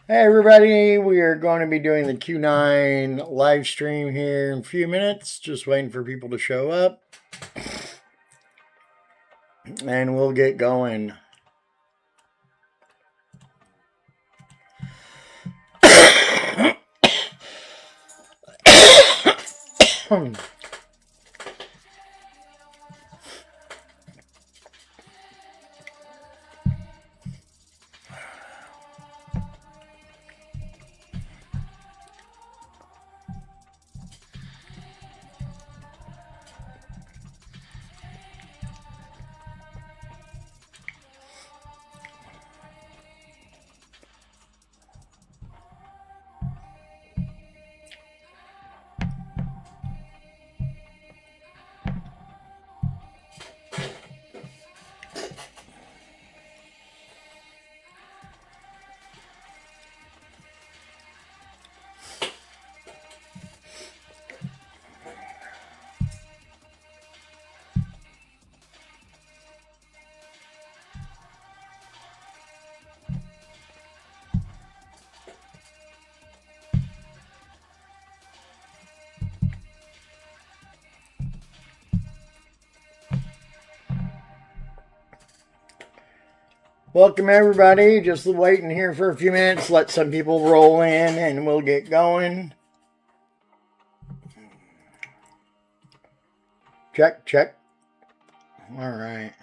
Hey everybody, we are going to be doing the Q9 live stream here in a few minutes. Just waiting for people to show up. And we'll get going. Welcome everybody. Just waiting here for a few minutes. Let some people roll in and we'll get going. Check, check. All right.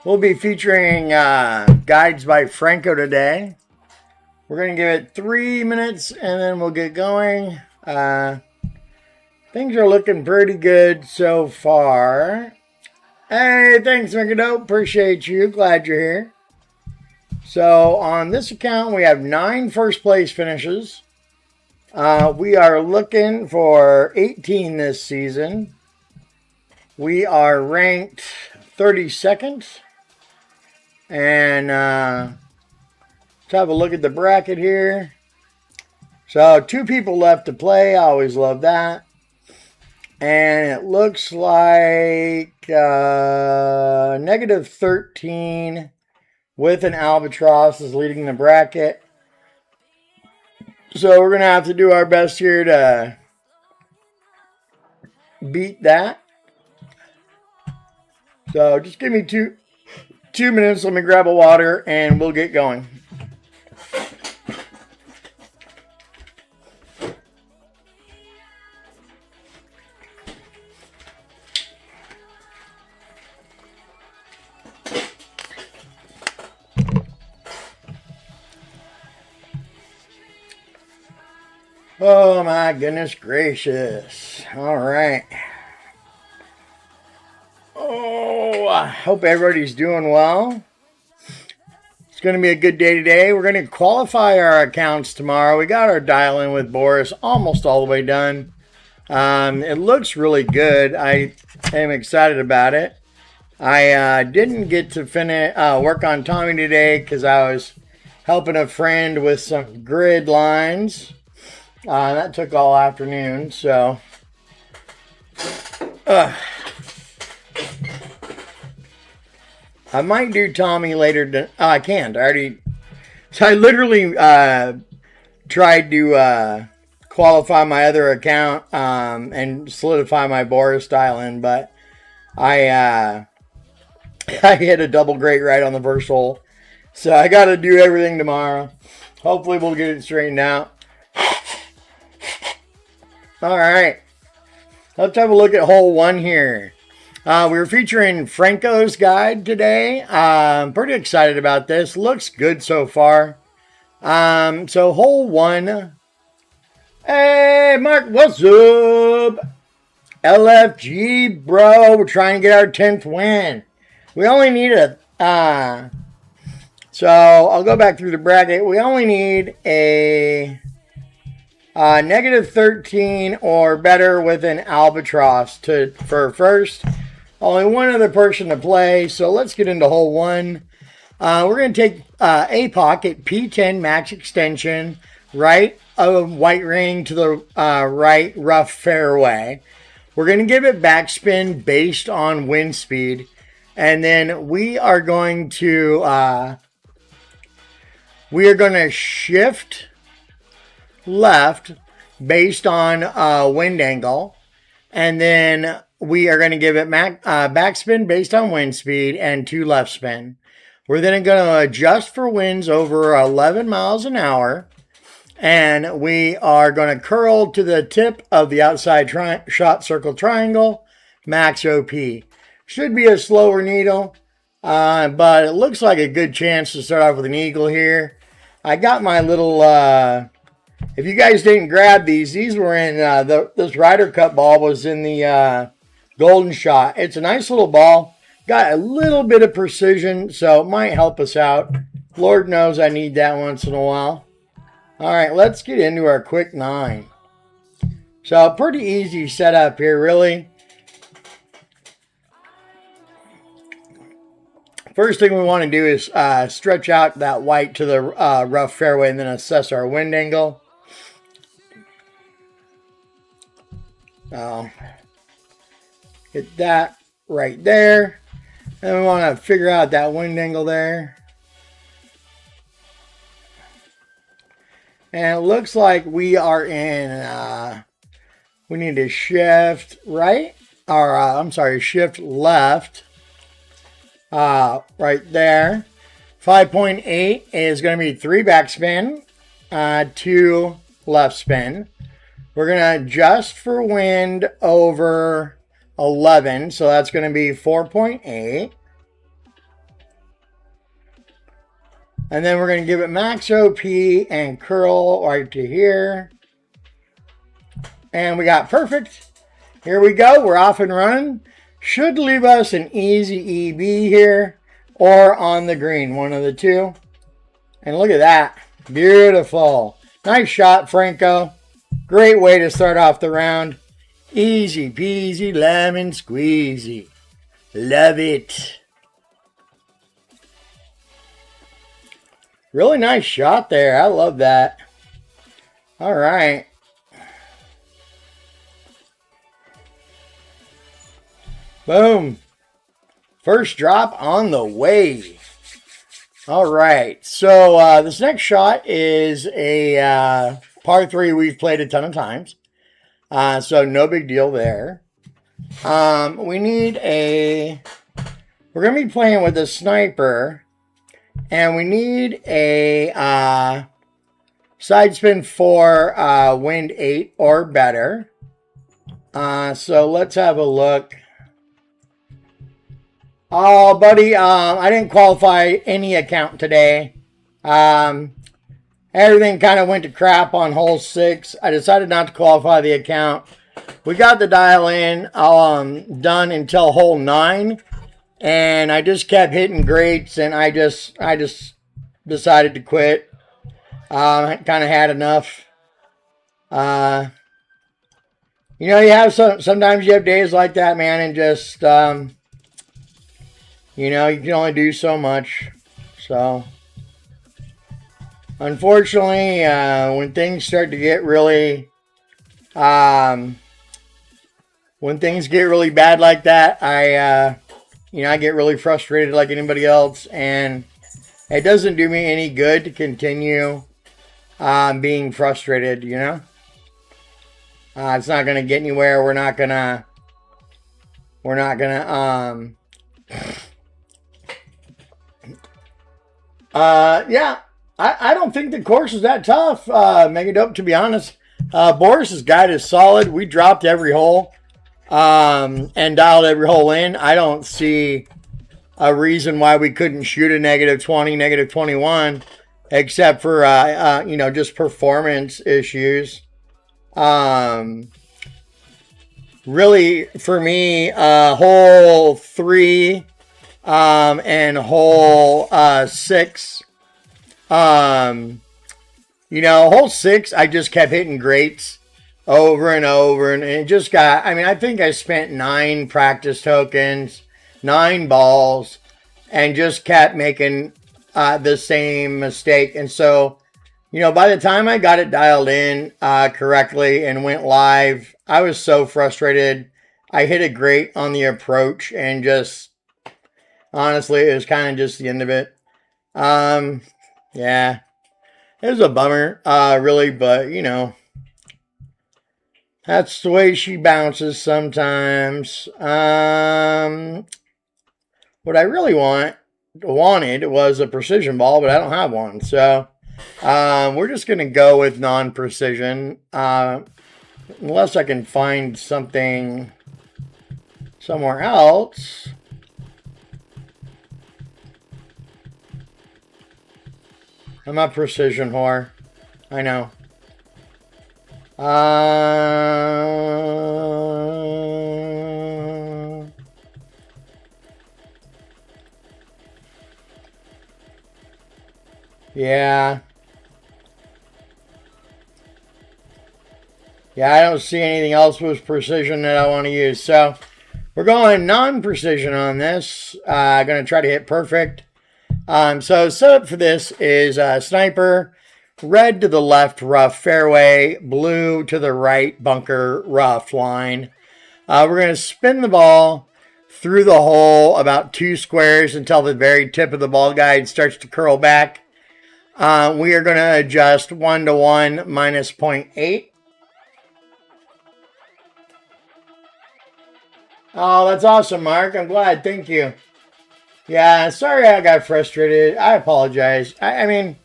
We'll be featuring guides by Franco today. We're going to give it 3 minutes and then we'll get going. Things are looking pretty good so far. Hey, thanks, Micadope. Appreciate you. Glad you're here. So on this account, we have 9 first place finishes. We are looking for 18 this season. We are ranked 32nd. And let's have a look at the bracket here. So 2 people left to play. I always love that. And it looks like negative 13 with an albatross is leading the bracket. So we're going to have to do our best here to beat that. So just give me two minutes. Let me grab a water and we'll get going. Oh my goodness gracious. All right. Oh, I hope everybody's doing well. It's going to be a good day today. We're going to qualify our accounts tomorrow. We got our dial-in with Boris almost all the way done. It looks really good. I am excited about it. I didn't get to finish work on Tommy today because I was helping a friend with some grid lines. That took all afternoon, so I might do Tommy later. I can't. I already. So I literally tried to qualify my other account and solidify my Boris dial-in, but I hit a double great right on the first hole, so I got to do everything tomorrow. Hopefully, we'll get it straightened out. All right, let's have a look at hole 1 here. We're featuring Franco's guide today. I'm pretty excited about this. Looks good so far. So hole 1. Hey, Mark, what's up? LFG, bro. We're trying to get our 10th win. We only need a So I'll go back through the bracket. We only need a negative 13 or better with an albatross for first. Only one other person to play, so let's get into hole 1. We're going to take a pocket, P10 max extension, right of white ring to the right rough fairway. We're going to give it backspin based on wind speed, and then we are going to shift left based on wind angle, and then we are going to give it backspin based on wind speed and 2 left spin. We're then going to adjust for winds over 11 miles an hour, and we are going to curl to the tip of the outside shot circle triangle, max OP. Should be a slower needle, but it looks like a good chance to start off with an eagle here. I got my little, if you guys didn't grab these were in, this Ryder Cup ball was in the Golden Shot. It's a nice little ball. Got a little bit of precision, so it might help us out. Lord knows I need that once in a while. All right, let's get into our quick 9. So pretty easy setup here, really. First thing we want to do is stretch out that white to the rough fairway and then assess our wind angle. Hit that right there. And we want to figure out that wind angle there. And it looks like we are in, we need to shift right, or I'm sorry, shift left, right there. 5.8 is going to be 3 backspin, 2 left spin. We're going to adjust for wind over 11, so that's going to be 4.8. And then we're going to give it max OP and curl right to here. And we got perfect. Here we go. We're off and running. Should leave us an easy EB here or on the green, one of the two. And look at that. Beautiful. Nice shot, Franco. Great way to start off the round. Easy peasy lemon squeezy. Love it. Really nice shot there. I love that. All right. Boom. First drop on the way. All right. So this next shot is a par 3 we've played a ton of times. So no big deal there. We need a... We're going to be playing with a sniper. And we need a side spin for wind 8 or better. So let's have a look. Oh, buddy, I didn't qualify any account today. Everything kind of went to crap on hole 6. I decided not to qualify the account. We got the dial in done until hole 9. And I just kept hitting greats, and I just decided to quit. I kind of had enough. You know, you have sometimes you have days like that, man, and just you know, you can only do so much. So, unfortunately, when things start to get really, when things get really bad like that, you know, I get really frustrated like anybody else, and it doesn't do me any good to continue being frustrated, you know? It's not going to get anywhere. We're not going to, yeah, I don't think the course is that tough, Mega Dope, to be honest. Boris's guide is solid. We dropped every hole. And dialed every hole in. I don't see a reason why we couldn't shoot a negative 20, negative 21, except for, you know, just performance issues. Really, for me, hole 3, And hole 6. You know, hole 6, I just kept hitting greats over and over. And it just got, I mean, I think I spent 9 practice tokens, 9 balls, and just kept making the same mistake. And so, you know, by the time I got it dialed in correctly and went live, I was so frustrated. I hit a great on the approach and just, honestly, it was kind of just the end of it. Yeah, it was a bummer, really, but, you know, that's the way she bounces sometimes. What I really wanted was a precision ball, but I don't have one. So we're just going to go with non-precision. Unless I can find something somewhere else. I'm a precision whore. I know. Yeah. Yeah, I don't see anything else with precision that I want to use. So we're going non-precision on this. Going to try to hit perfect. So setup for this is sniper, red to the left rough fairway, blue to the right bunker rough line. We're going to spin the ball through the hole about 2 squares until the very tip of the ball guide starts to curl back. We are going to adjust 1 to 1 minus 0.8. Oh, that's awesome, Mark. I'm glad. Thank you. Yeah, sorry I got frustrated. I apologize. I mean,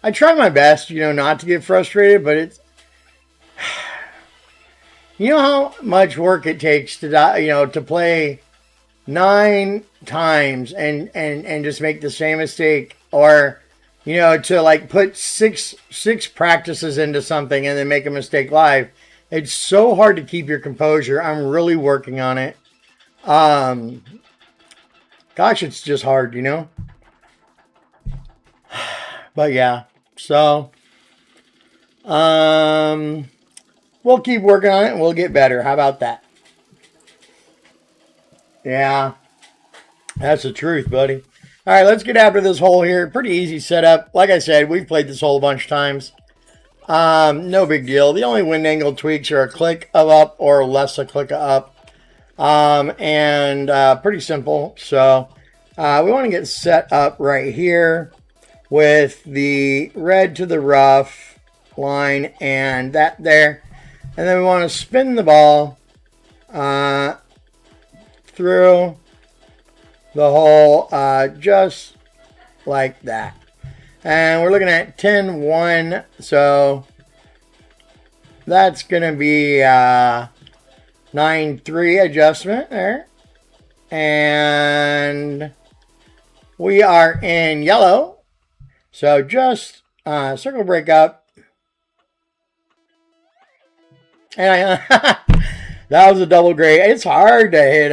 I try my best, you know, not to get frustrated, but it's... You know how much work it takes to, you know, to play 9 times and just make the same mistake, or, you know, to like put six practices into something and then make a mistake live. It's so hard to keep your composure. I'm really working on it. Gosh, it's just hard, you know. But yeah, so we'll keep working on it and we'll get better. How about that? Yeah, that's the truth, buddy. All right, let's get after this hole here. Pretty easy setup. Like I said, we've played this hole a bunch of times. No big deal. The only wind angle tweaks are a click of up or less a click of up. Pretty simple. So we want to get set up right here with the red to the rough line and that there. And then we want to spin the ball through the hole just like that. And we're looking at 10-1. So that's going to be 9-3 adjustment there. And we are in yellow. So just circle break up. And that was a double great. It's hard to hit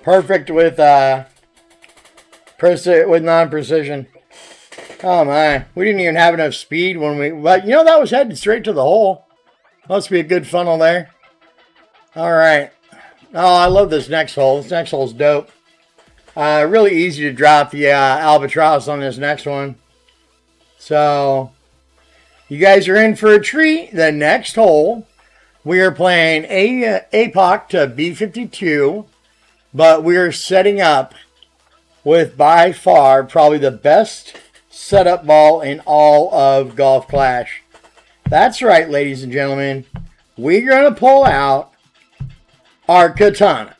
perfect with non-precision. Oh my, we didn't even have enough speed when but you know, that was headed straight to the hole. Must be a good funnel there. All right. Oh, I love this next hole. This next hole's dope. Really easy to drop the albatross on this next one. So you guys are in for a treat. The next hole, we are playing APOC to B52, but we are setting up with by far probably the best setup ball in all of Golf Clash. That's right, ladies and gentlemen. We're going to pull out our Katana.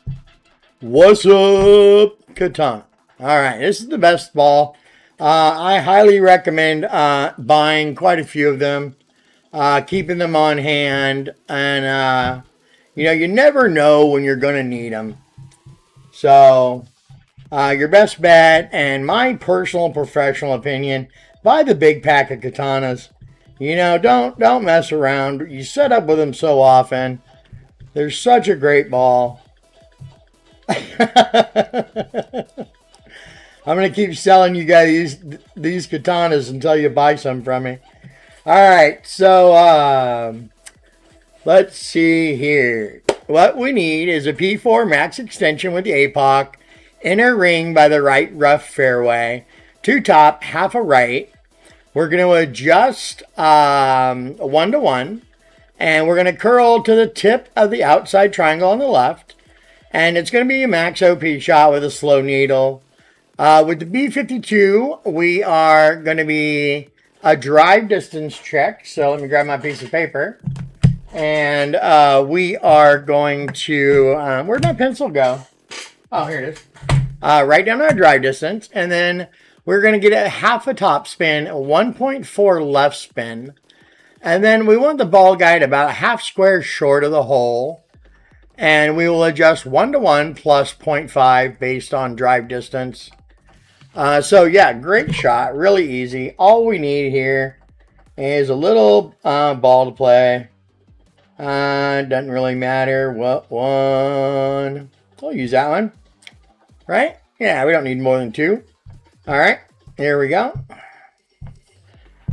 What's up, Katana? All right, this is the best ball. I highly recommend buying quite a few of them, keeping them on hand, and you know, you never know when you're going to need them. So your best bet, and my personal professional opinion, buy the big pack of katanas. You know, don't mess around. You set up with them so often. They're such a great ball. I'm going to keep selling you guys these katanas until you buy some from me. All right, so let's see here. What we need is a P4 max extension with the APOC, inner ring by the right rough fairway, 2 top, half a right. We're going to adjust 1-to-1, and we're going to curl to the tip of the outside triangle on the left, and it's going to be a max OP shot with a slow needle. With the B52, we are going to be a drive distance check. So let me grab my piece of paper. And we are going to, where'd my pencil go? Oh, here it is. Write down our drive distance. And then we're going to get a half a top spin, 1.4 left spin. And then we want the ball guide about a half square short of the hole. And we will adjust 1-to-1 plus 0.5 based on drive distance. So yeah, great shot, really easy. All we need here is a little ball to play. Doesn't really matter what one. We'll use that one, right? Yeah, we don't need more than 2. All right, here we go.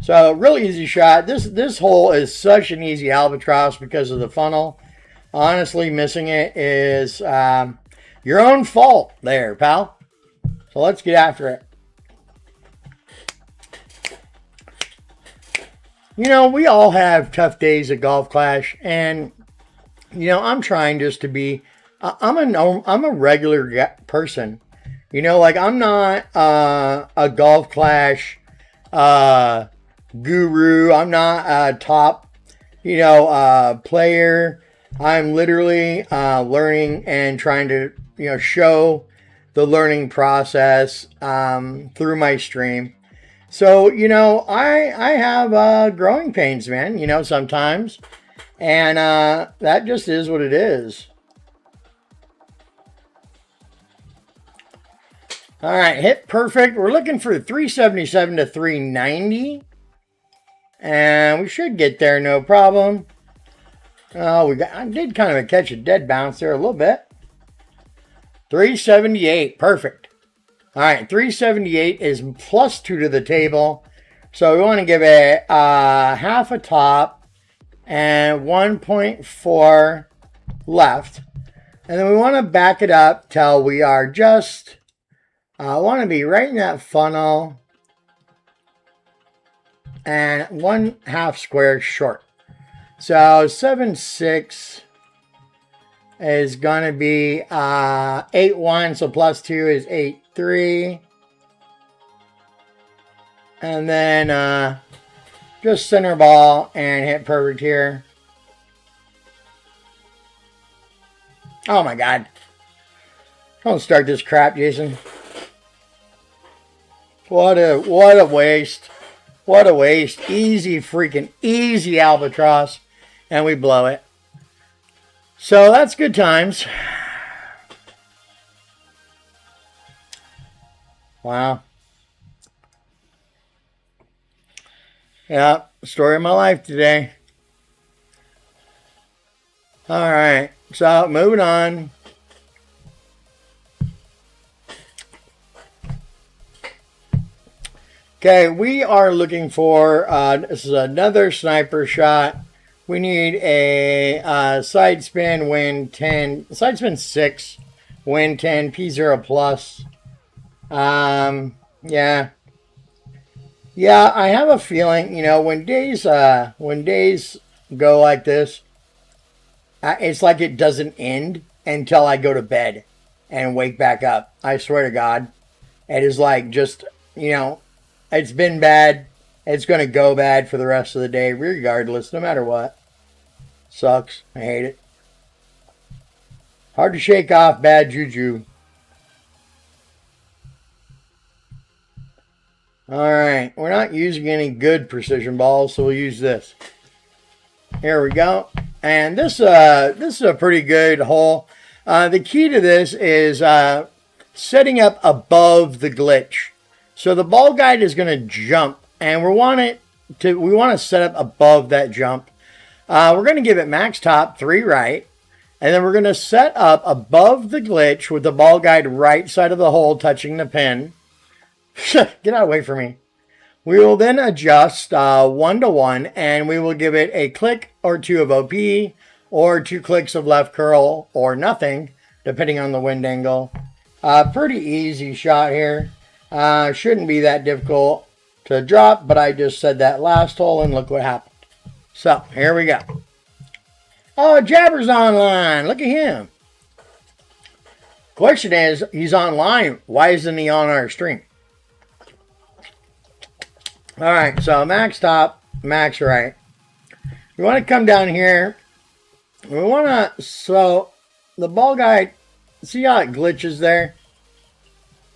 So really easy shot. This hole is such an easy albatross because of the funnel. Honestly, missing it is your own fault there, pal. So let's get after it. You know, we all have tough days at Golf Clash, and you know, I'm trying just to be. I'm a regular person. You know, like I'm not a Golf Clash guru. I'm not a top, player. I'm literally learning and trying to, show the learning process through my stream. So, I have growing pains, man, sometimes. And that just is what it is. All right, hit perfect. We're looking for 377 to 390. And we should get there, no problem. Oh, I did kind of catch a dead bounce there a little bit. 378, perfect. All right, 378 is plus 2 to the table. So we want to give it half a top and 1.4 left. And then we want to back it up till we are just, I want to be right in that funnel and 1/2 square short. So 7.6 is going to be 8.1, so plus 2 is 8.3. And then just center ball and hit perfect here. Oh my God. Don't start this crap, Jason. What a waste. What a waste. Easy albatross. And we blow it. So that's good times. Wow. Yeah, story of my life today. All right, so moving on. Okay, we are looking for, this is another sniper shot. We need a side spin, win 10, side spin 6, win 10, P0 plus. Yeah. Yeah, I have a feeling, when days go like this, it's like it doesn't end until I go to bed and wake back up. I swear to God. It is like just, it's been bad. It's going to go bad for the rest of the day, regardless, no matter what. Sucks. I hate it. Hard to shake off bad juju. Alright, we're not using any good precision balls, so we'll use this. Here we go. And this is a pretty good hole. The key to this is setting up above the glitch. So the ball guide is going to jump, and we want to set up above that jump. We're going to give it max top 3 right, And then we're going to set up above the glitch with the ball guide right side of the hole touching the pin. Get out away from me. We will then adjust 1 to 1, and we will give it a click or 2 of OP, or 2 clicks of left curl, or nothing, depending on the wind angle. Pretty easy shot here. Shouldn't be that difficult to drop, but I just said that last hole, and look what happened. So, here we go. Oh, Jabber's online. Look at him. Question is, he's online. Why isn't he on our stream? All right, so max top, max right. We want to come down here. We want to, so the ball guide, see how it glitches there?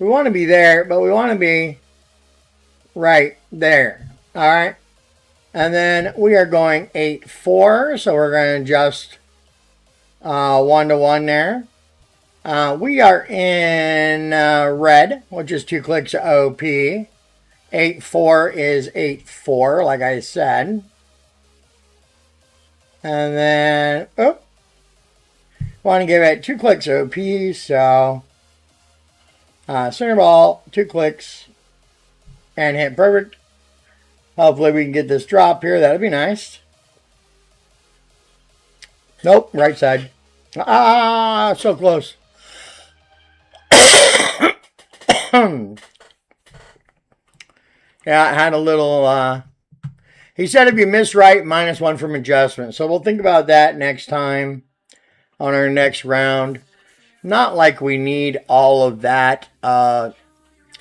We want to be there, but we want to be right there. All right. And then we are going 8-4, so we're going to adjust 1 to 1 there. We are in red, which is 2 clicks of OP. 8-4 is 8-4, like I said. And then, want to give it 2 clicks of OP, so center ball, 2 clicks, and hit perfect. Hopefully we can get this drop here. That'd be nice. Nope, right side. So close. Yeah, I had a little, he said if you miss right, -1 from adjustment. So we'll think about that next time on our next round. Not like we need all of that,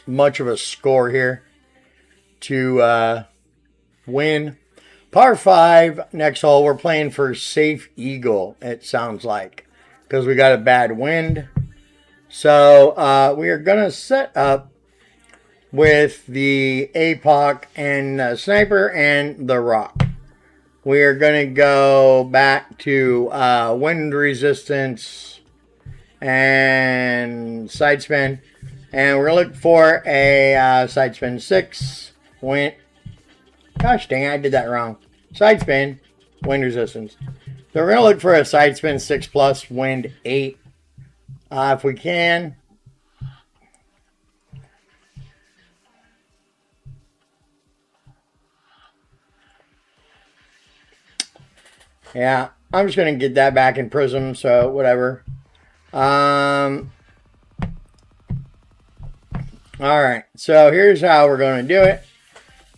much of a score here to win. Par 5, next hole, we're playing for safe eagle, it sounds like, because we got a bad wind. So we are going to set up with the APOC and sniper and the rock. We are going to go back to wind resistance and side spin. And we're going to look for a side spin 6. Gosh dang, I did that wrong. Side spin, wind resistance. So we're going to look for a side spin 6 plus, wind 8. If we can. Yeah, I'm just going to get that back in Prism, so whatever. Alright, so here's how we're going to do it.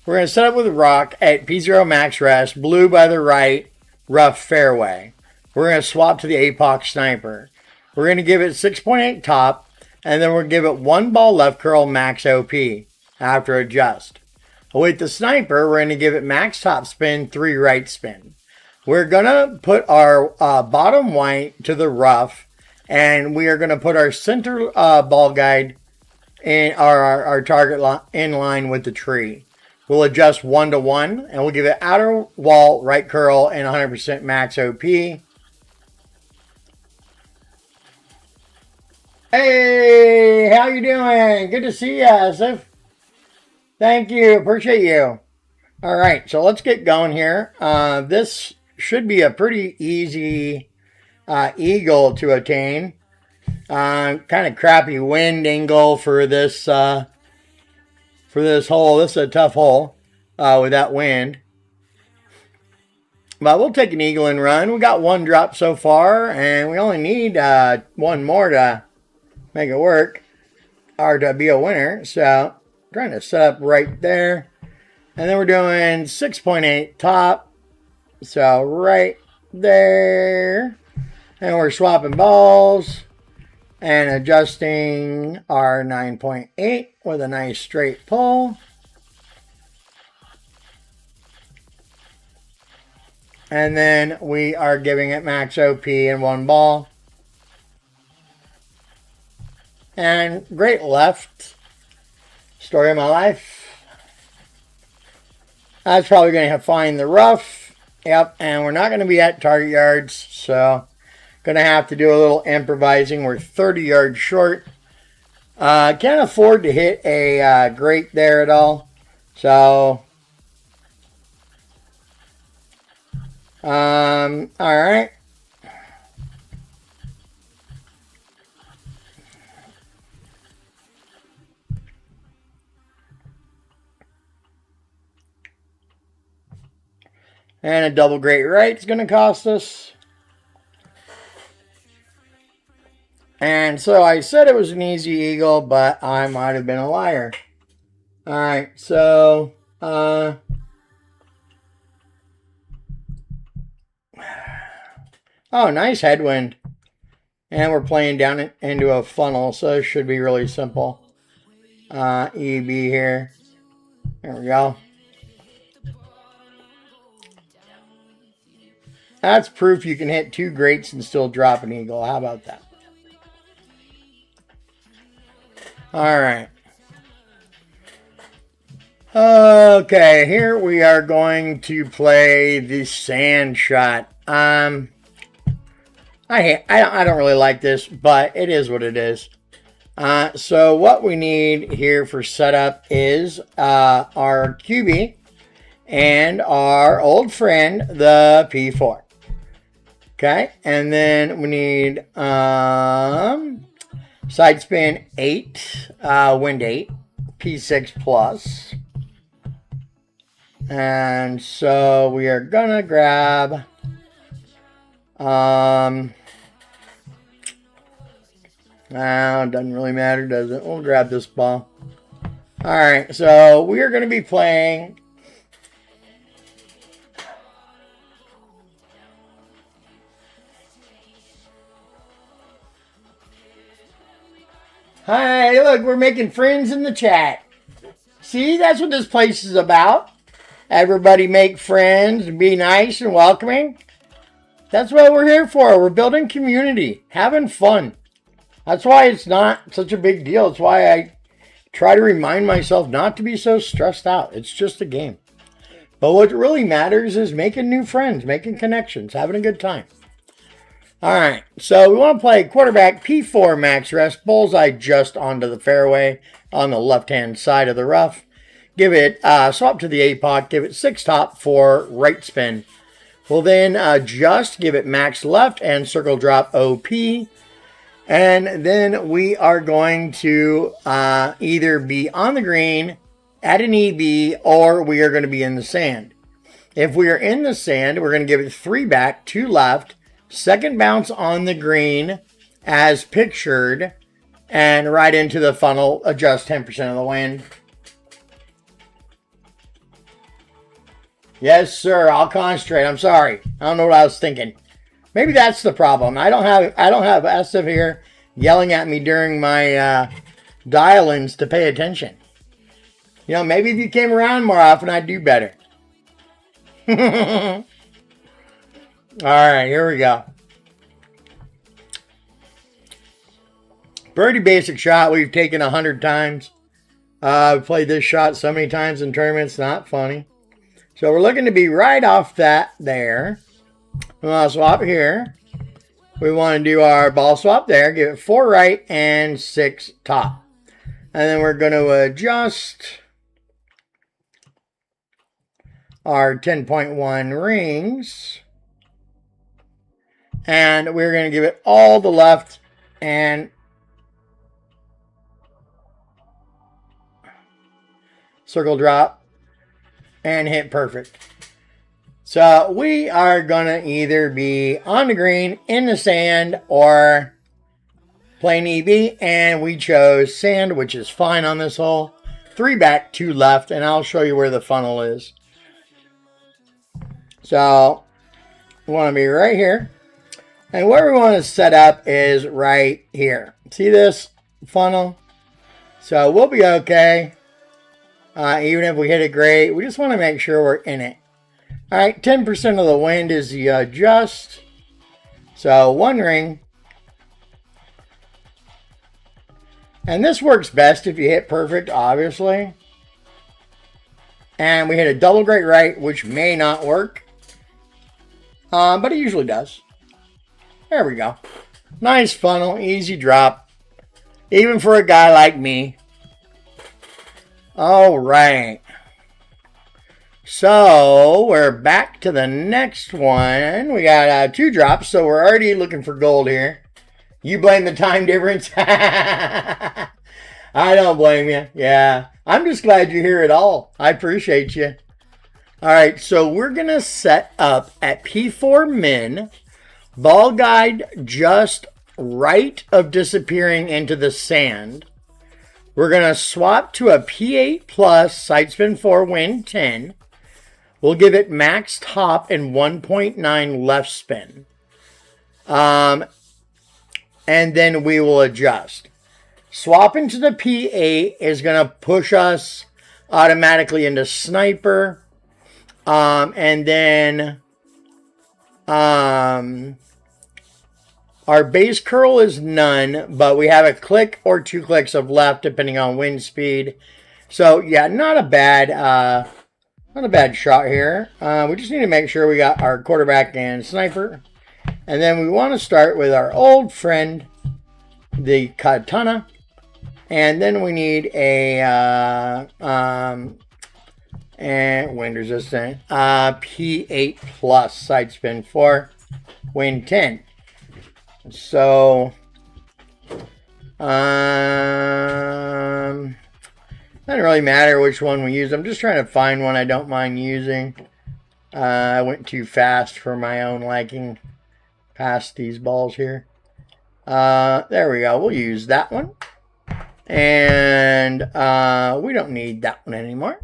We're going to set up with a rock at P0 max rest, blue by the right, rough fairway. We're going to swap to the APOC sniper. We're going to give it 6.8 top, and then we'll give it 1 ball left curl max OP after adjust. With the sniper, we're going to give it max top spin, 3 right spin. We're going to put our bottom white to the rough, and we are going to put our center ball guide in our target in line with the tree. We'll adjust 1 to 1, and we'll give it outer wall, right curl, and 100% max OP. Hey, how you doing? Good to see you, Asif. Thank you. Appreciate you. All right, so let's get going here. This should be a pretty easy eagle to attain. Kind of crappy wind angle for this hole. This is a tough hole with that wind. But we'll take an eagle and run. We got 1 drop so far, and we only need 1 more to make it work, or to be a winner. So I'm trying to set up right there. And then we're doing 6.8 top. So right there. And we're swapping balls and adjusting our 9.8 with a nice straight pull. And then we are giving it max OP in 1 ball. And great left. Story of my life. That's probably going to find the rough. Yep, and we're not going to be at target yards, so going to have to do a little improvising. We're 30 yards short. Can't afford to hit a great there at all. So, all right. And a double great right is going to cost us. And so I said it was an easy eagle, but I might have been a liar. All right, so oh, nice headwind. And we're playing down into a funnel, so it should be really simple. EB here. There we go. That's proof you can hit 2 greats and still drop an eagle. How about that? All right. Okay, here we are going to play the sand shot. I don't really like this, but it is what it is. So what we need here for setup is our QB and our old friend, the P4. Okay, and then we need side spin 8, wind 8, P6 plus. And so we are gonna grab doesn't really matter, does it? We'll grab this ball. Alright, so we are gonna be playing hi, look, we're making friends in the chat. See, that's what this place is about. Everybody make friends and be nice and welcoming. That's what we're here for. We're building community, having fun. That's why it's not such a big deal. It's why I try to remind myself not to be so stressed out. It's just a game. But what really matters is making new friends, making connections, having a good time. All right, so we want to play quarterback P4 max rest, bullseye just onto the fairway on the left-hand side of the rough. Give it, swap to the A-pot, give it 6 top for right spin. We'll then just give it max left and circle drop OP. And then we are going to either be on the green at an EB or we are going to be in the sand. If we are in the sand, we're going to give it 3 back, 2 left, second bounce on the green as pictured, and right into the funnel, adjust 10% of the wind. Yes, sir, I'll concentrate. I'm sorry. I don't know what I was thinking. Maybe that's the problem. I don't have SF here yelling at me during my dial-ins to pay attention. You know, maybe if you came around more often, I'd do better. All right, here we go. Pretty basic shot we've taken 100 times. I've played this shot so many times in tournaments, not funny. So we're looking to be right off that there. We want to swap here. We want to do our ball swap there. Give it 4 right and 6 top. And then we're going to adjust our 10.1 rings. And we're going to give it all the left and circle drop and hit perfect. So we are going to either be on the green, in the sand, or playing EB. And we chose sand, which is fine on this hole. 3 back, 2 left, and I'll show you where the funnel is. So we want to be right here. And where we want to set up is right here. See this funnel? So we'll be okay. Even if we hit it great, we just want to make sure we're in it. All right, 10% of the wind is the adjust. So 1 ring. And this works best if you hit perfect, obviously. And we hit a double great right, which may not work. But it usually does. There we go. Nice funnel, easy drop. Even for a guy like me. All right. So we're back to the next one. We got 2 drops, so we're already looking for gold here. You blame the time difference? I don't blame you. Yeah. I'm just glad you're here at all. I appreciate you. All right, so we're going to set up at P4 min, ball guide just right of disappearing into the sand. We're going to swap to a P8 plus, side spin 4, win 10. We'll give it max top and 1.9 left spin. And then we will adjust. Swapping to the P8 is going to push us automatically into sniper. And then our base curl is none, but we have a click or 2 clicks of left depending on wind speed. So yeah, not a bad shot here. We just need to make sure we got our quarterback and sniper. And then we want to start with our old friend, the katana. And then we need a and wind resistant P8 plus, side spin 4, win 10. So doesn't really matter which one we use. I'm just trying to find one I don't mind using. I went too fast for my own liking past these balls here. There we go. We'll use that one. And we don't need that one anymore.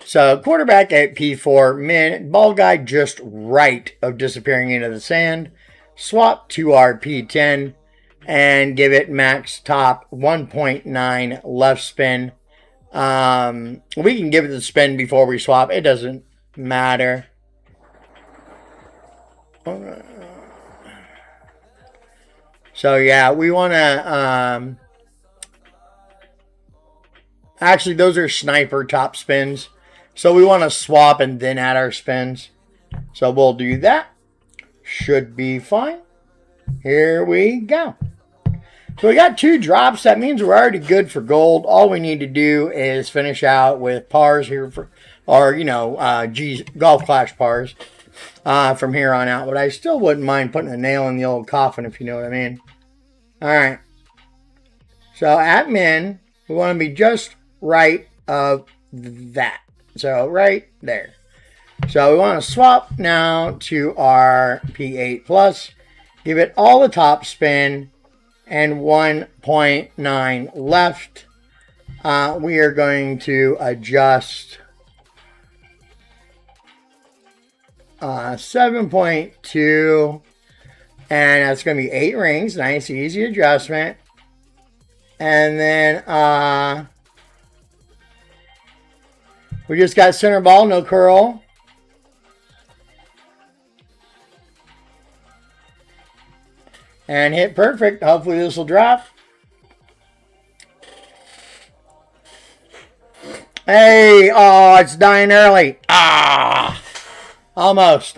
So quarterback at P4 min, ball guide just right of disappearing into the sand. Swap to our P10 and give it max top 1.9 left spin. We can give it the spin before we swap. It doesn't matter. So yeah, we want to actually, those are sniper top spins. So we want to swap and then add our spins. So we'll do that. Should be fine. Here we go. So we got 2 drops. That means we're already good for gold. All we need to do is finish out with pars here, or Golf Clash pars from here on out. But I still wouldn't mind putting a nail in the old coffin, if you know what I mean. All right. So at min, we want to be just right of that. So right there. So we want to swap now to our P8 plus. Give it all the top spin and 1.9 left. We are going to adjust 7.2. And that's going to be 8 rings. Nice, easy adjustment. And then we just got center ball, no curl. And hit perfect. Hopefully this will drop. Hey, oh, it's dying early. Ah, almost.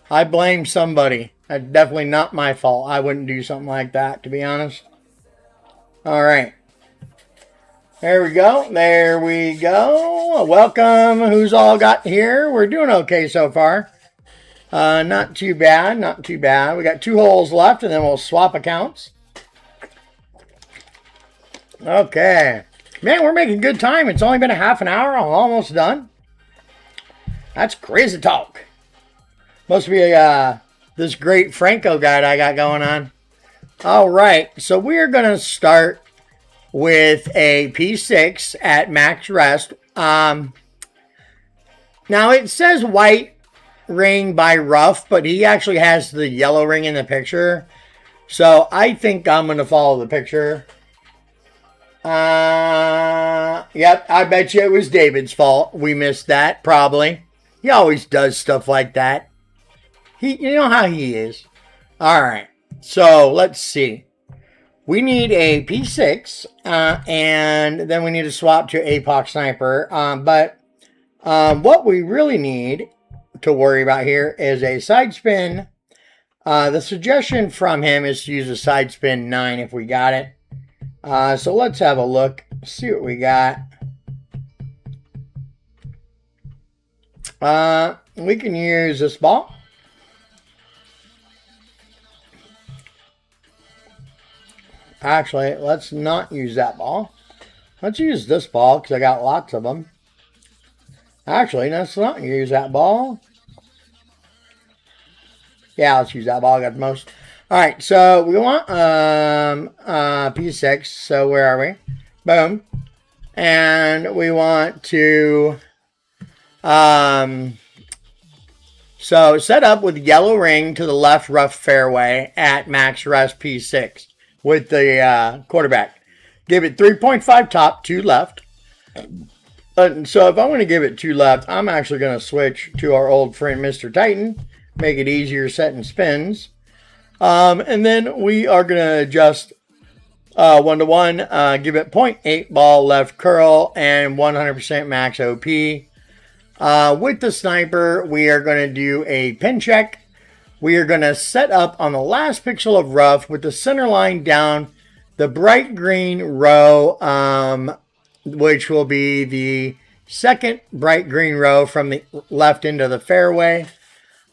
I blame somebody. That's definitely not my fault. I wouldn't do something like that, to be honest. All right. There we go. There we go. Welcome. Who's all got here? We're doing okay so far. Not too bad. Not too bad. We got 2 holes left, and then we'll swap accounts. Okay. Man, we're making good time. It's only been a half an hour. I'm almost done. That's crazy talk. Must be this great Franco guide I got going on. All right. So we're going to start with a P6 at max rest. Now it says white ring by Rough, but he actually has the yellow ring in the picture. So I think I'm going to follow the picture. Yep, I bet you it was David's fault. We missed that, probably. He always does stuff like that. You know how he is. All right, so let's see. We need a P6, and then we need to swap to APOC Sniper. But what we really need to worry about here is a side spin. The suggestion from him is to use a side spin 9 if we got it. So let's have a look, see what we got. We can use this ball. Actually, let's not use that ball. Let's use this ball because I got lots of them. Actually, let's not use that ball. Yeah, let's use that ball. I got the most. All right, so we want P6. So where are we? Boom. And we want to so set up with yellow ring to the left rough fairway at max rest P6 with the quarterback. Give it 3.5 top, 2 left. So if I'm going to give it 2 left, I'm actually going to switch to our old friend Mr. Titan. Make it easier setting spins. And then we are going to adjust 1-to-1. Give it 0.8 ball left curl and 100% max OP. With the sniper, we are going to do a pin check. We are going to set up on the last pixel of rough with the center line down the bright green row, which will be the second bright green row from the left into the fairway.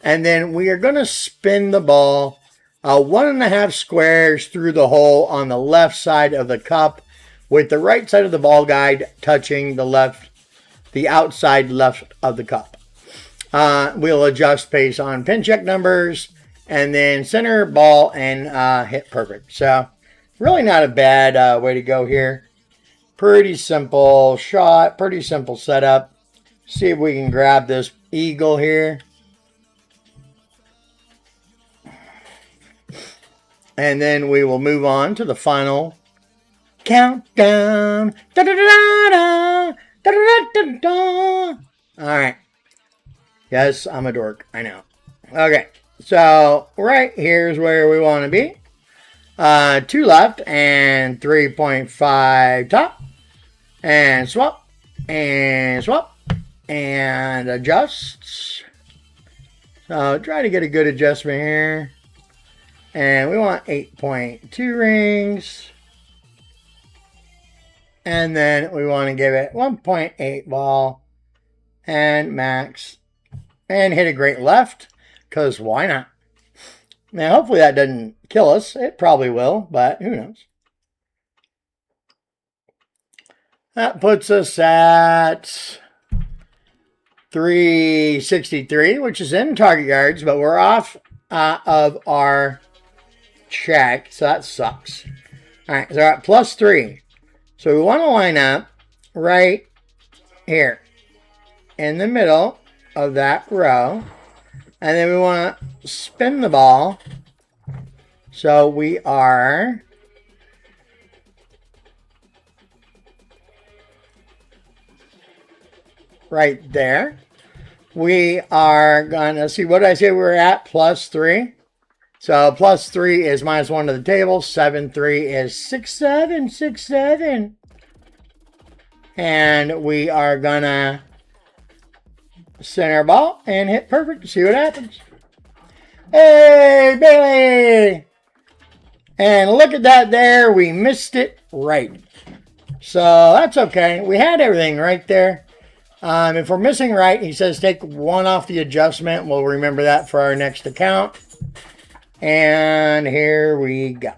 And then we are going to spin the ball 1.5 squares through the hole on the left side of the cup with the right side of the ball guide touching the outside left of the cup. We'll adjust based on pin check numbers and then center ball and hit perfect. So really not a bad way to go here. Pretty simple shot, pretty simple setup. See if we can grab this eagle here. And then we will move on to the final countdown. Da, da, da, da, da, da, da, da. All right. Yes, I'm a dork. I know. Okay. So right here's where we want to be. 2 left and 3.5 top. And swap. And swap. And adjust. So try to get a good adjustment here. And we want 8.2 rings. And then we want to give it 1.8 ball and max. And hit a great left, because why not? Now, hopefully that doesn't kill us. It probably will, but who knows? That puts us at 363, which is in target yards, but we're off of our check, so that sucks. All right, so we're at +3. So we want to line up right here in the middle of that row. And then we want to spin the ball. So we are right there. We are going to see, what did I say we were at? +3. So +3 is -1 to the table. 7-3 is 6-7, 6-7. And we are going to center ball and hit perfect. See what happens. Hey, Bailey! And look at that there. We missed it right. So that's okay. We had everything right there. If we're missing right, he says take 1 off the adjustment. We'll remember that for our next account. And here we go.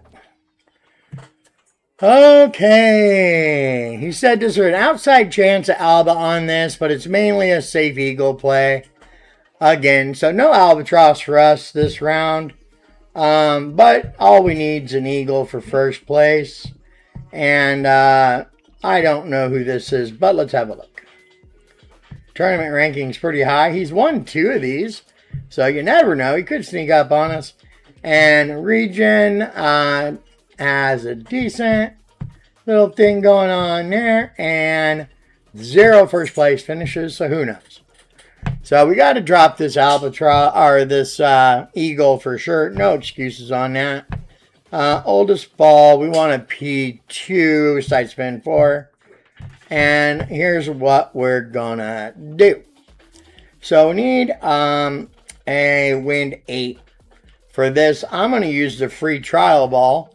Okay. He said there's an outside chance of Alba on this, but it's mainly a safe eagle play. Again, so no albatross for us this round. But all we need is an eagle for first place. And I don't know who this is, but let's have a look. Tournament ranking's pretty high. He's won 2 of these, so you never know. He could sneak up on us. And region has a decent little thing going on there. And 0 first place finishes, so who knows. So we got to drop this albatross, or this eagle for sure. No excuses on that. Oldest ball, we want a P2, side spin 4. And here's what we're gonna do. So we need a wind 8. For this, I'm going to use the free trial ball.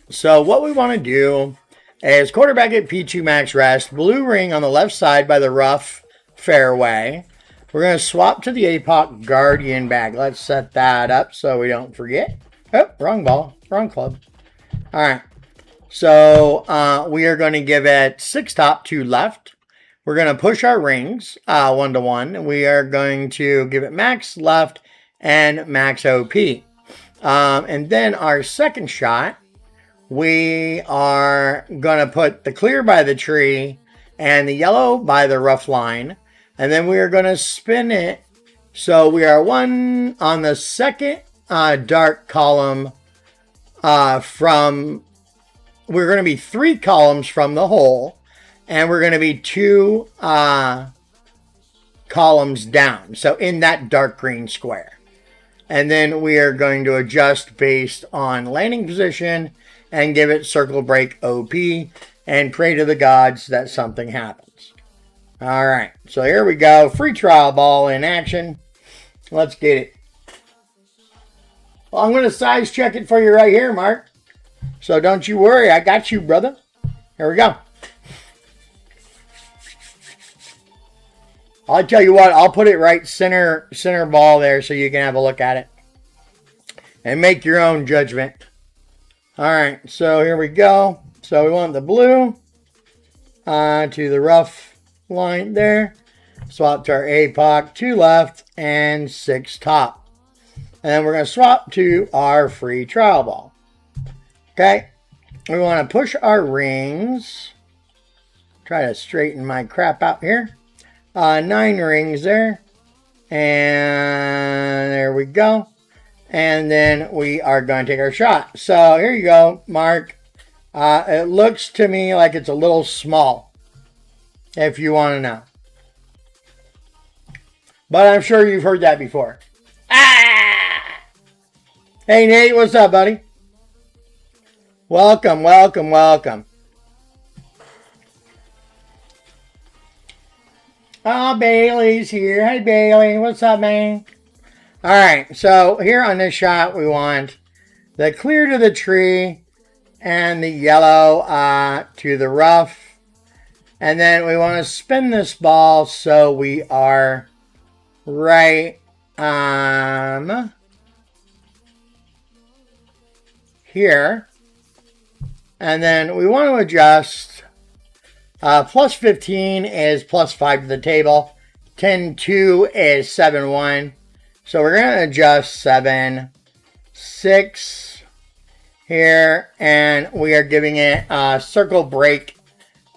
So what we want to do is quarterback at P2 max rest, blue ring on the left side by the rough fairway. We're going to swap to the APOC Guardian bag. Let's set that up so we don't forget. Oh, wrong ball, wrong club. All right. So we are going to give it 6 top, 2 left. we're going to push our rings 1 to 1. We are going to give it max left and max OP. And then our second shot, we are going to put the clear by the tree and the yellow by the rough line. And then we are going to spin it. So we are 1 on the second dark column we're going to be 3 columns from the hole. And we're going to be 2 columns down. So in that dark green square. And then we are going to adjust based on landing position and give it circle break OP and pray to the gods that something happens. All right. So here we go. Free trial ball in action. Let's get it. Well, I'm going to size check it for you right here, Mark. So don't you worry. I got you, brother. Here we go. I'll tell you what, I'll put it right center ball there so you can have a look at it. And make your own judgment. Alright, so here we go. So we want the blue to the rough line there. Swap to our APOC, 2 left and 6 top. And then we're going to swap to our free trial ball. Okay, we want to push our rings. Try to straighten my crap out here. 9 rings there. And there we go. And then we are going to take our shot. So here you go, Mark. It looks to me like it's a little small. If you want to know. But I'm sure you've heard that before. Ah! Hey, Nate, what's up, buddy? Welcome, welcome, welcome. Oh, Bailey's here. Hey, Bailey. What's up, man? All right. So here on this shot, we want the clear to the tree and the yellow to the rough. And then we want to spin this ball so we are right here. And then we want to adjust. Plus 15 is plus 5 to the table. 10-2 is 7-1. So we're going to adjust 7, 6 here. And we are giving it circle break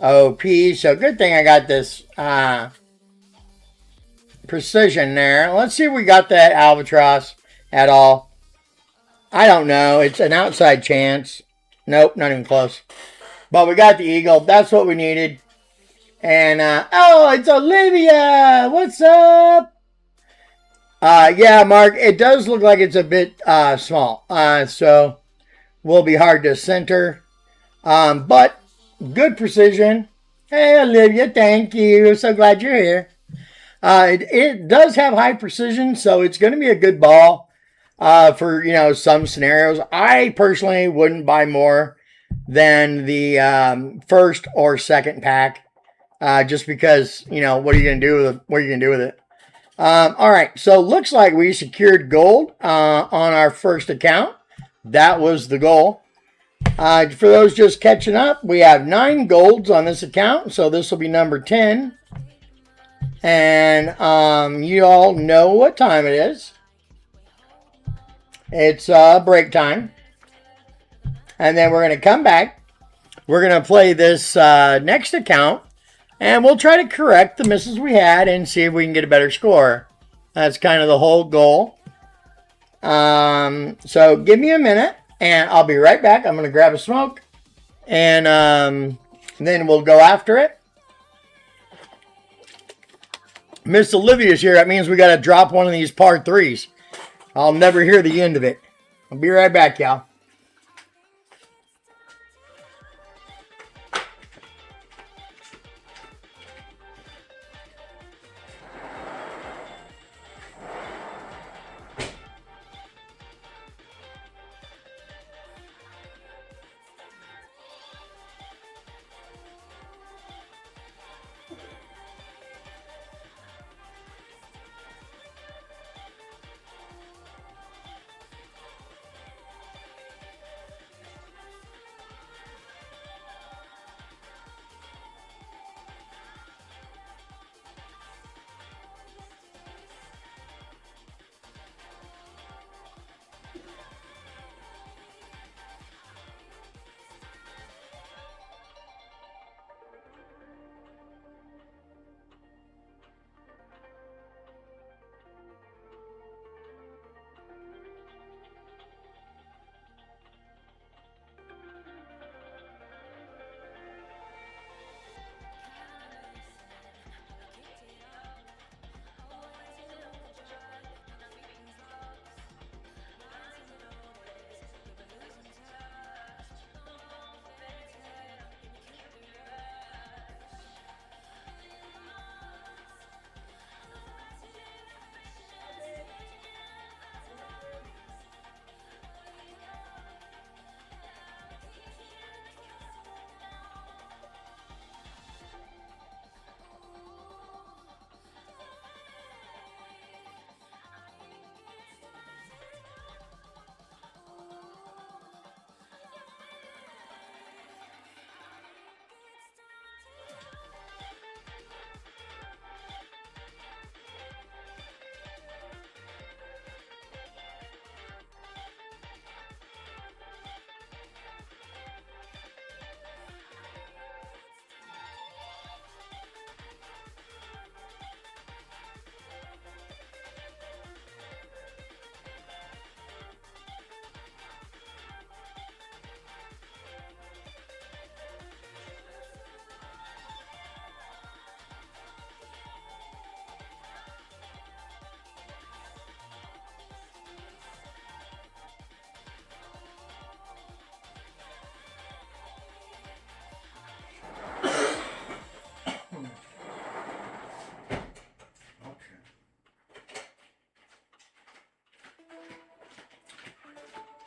OP. So good thing I got this precision there. Let's see if we got that albatross at all. I don't know. It's an outside chance. Nope, not even close. But we got the eagle. That's what we needed. And, oh, it's Olivia. What's up? Yeah, Mark, it does look like it's a bit small. So, will be hard to center. But, good precision. Hey, Olivia, thank you. So glad you're here. It does have high precision, so it's going to be a good ball for, you know, some scenarios. I personally wouldn't buy more than the first or second pack, just because, you know, what are you going to do with it? What are you going to do with it? All right, so looks like we secured gold on our first account. That was the goal. For those just catching up, we have 9 golds on this account, so this will be number 10. And you all know what time it is. It's break time. And then we're going to come back. We're going to play this next account. And we'll try to correct the misses we had and see if we can get a better score. That's kind of the whole goal. So give me a minute. And I'll be right back. I'm going to grab a smoke. And then we'll go after it. Miss Olivia's here. That means we got to drop one of these par 3s. I'll never hear the end of it. I'll be right back, y'all.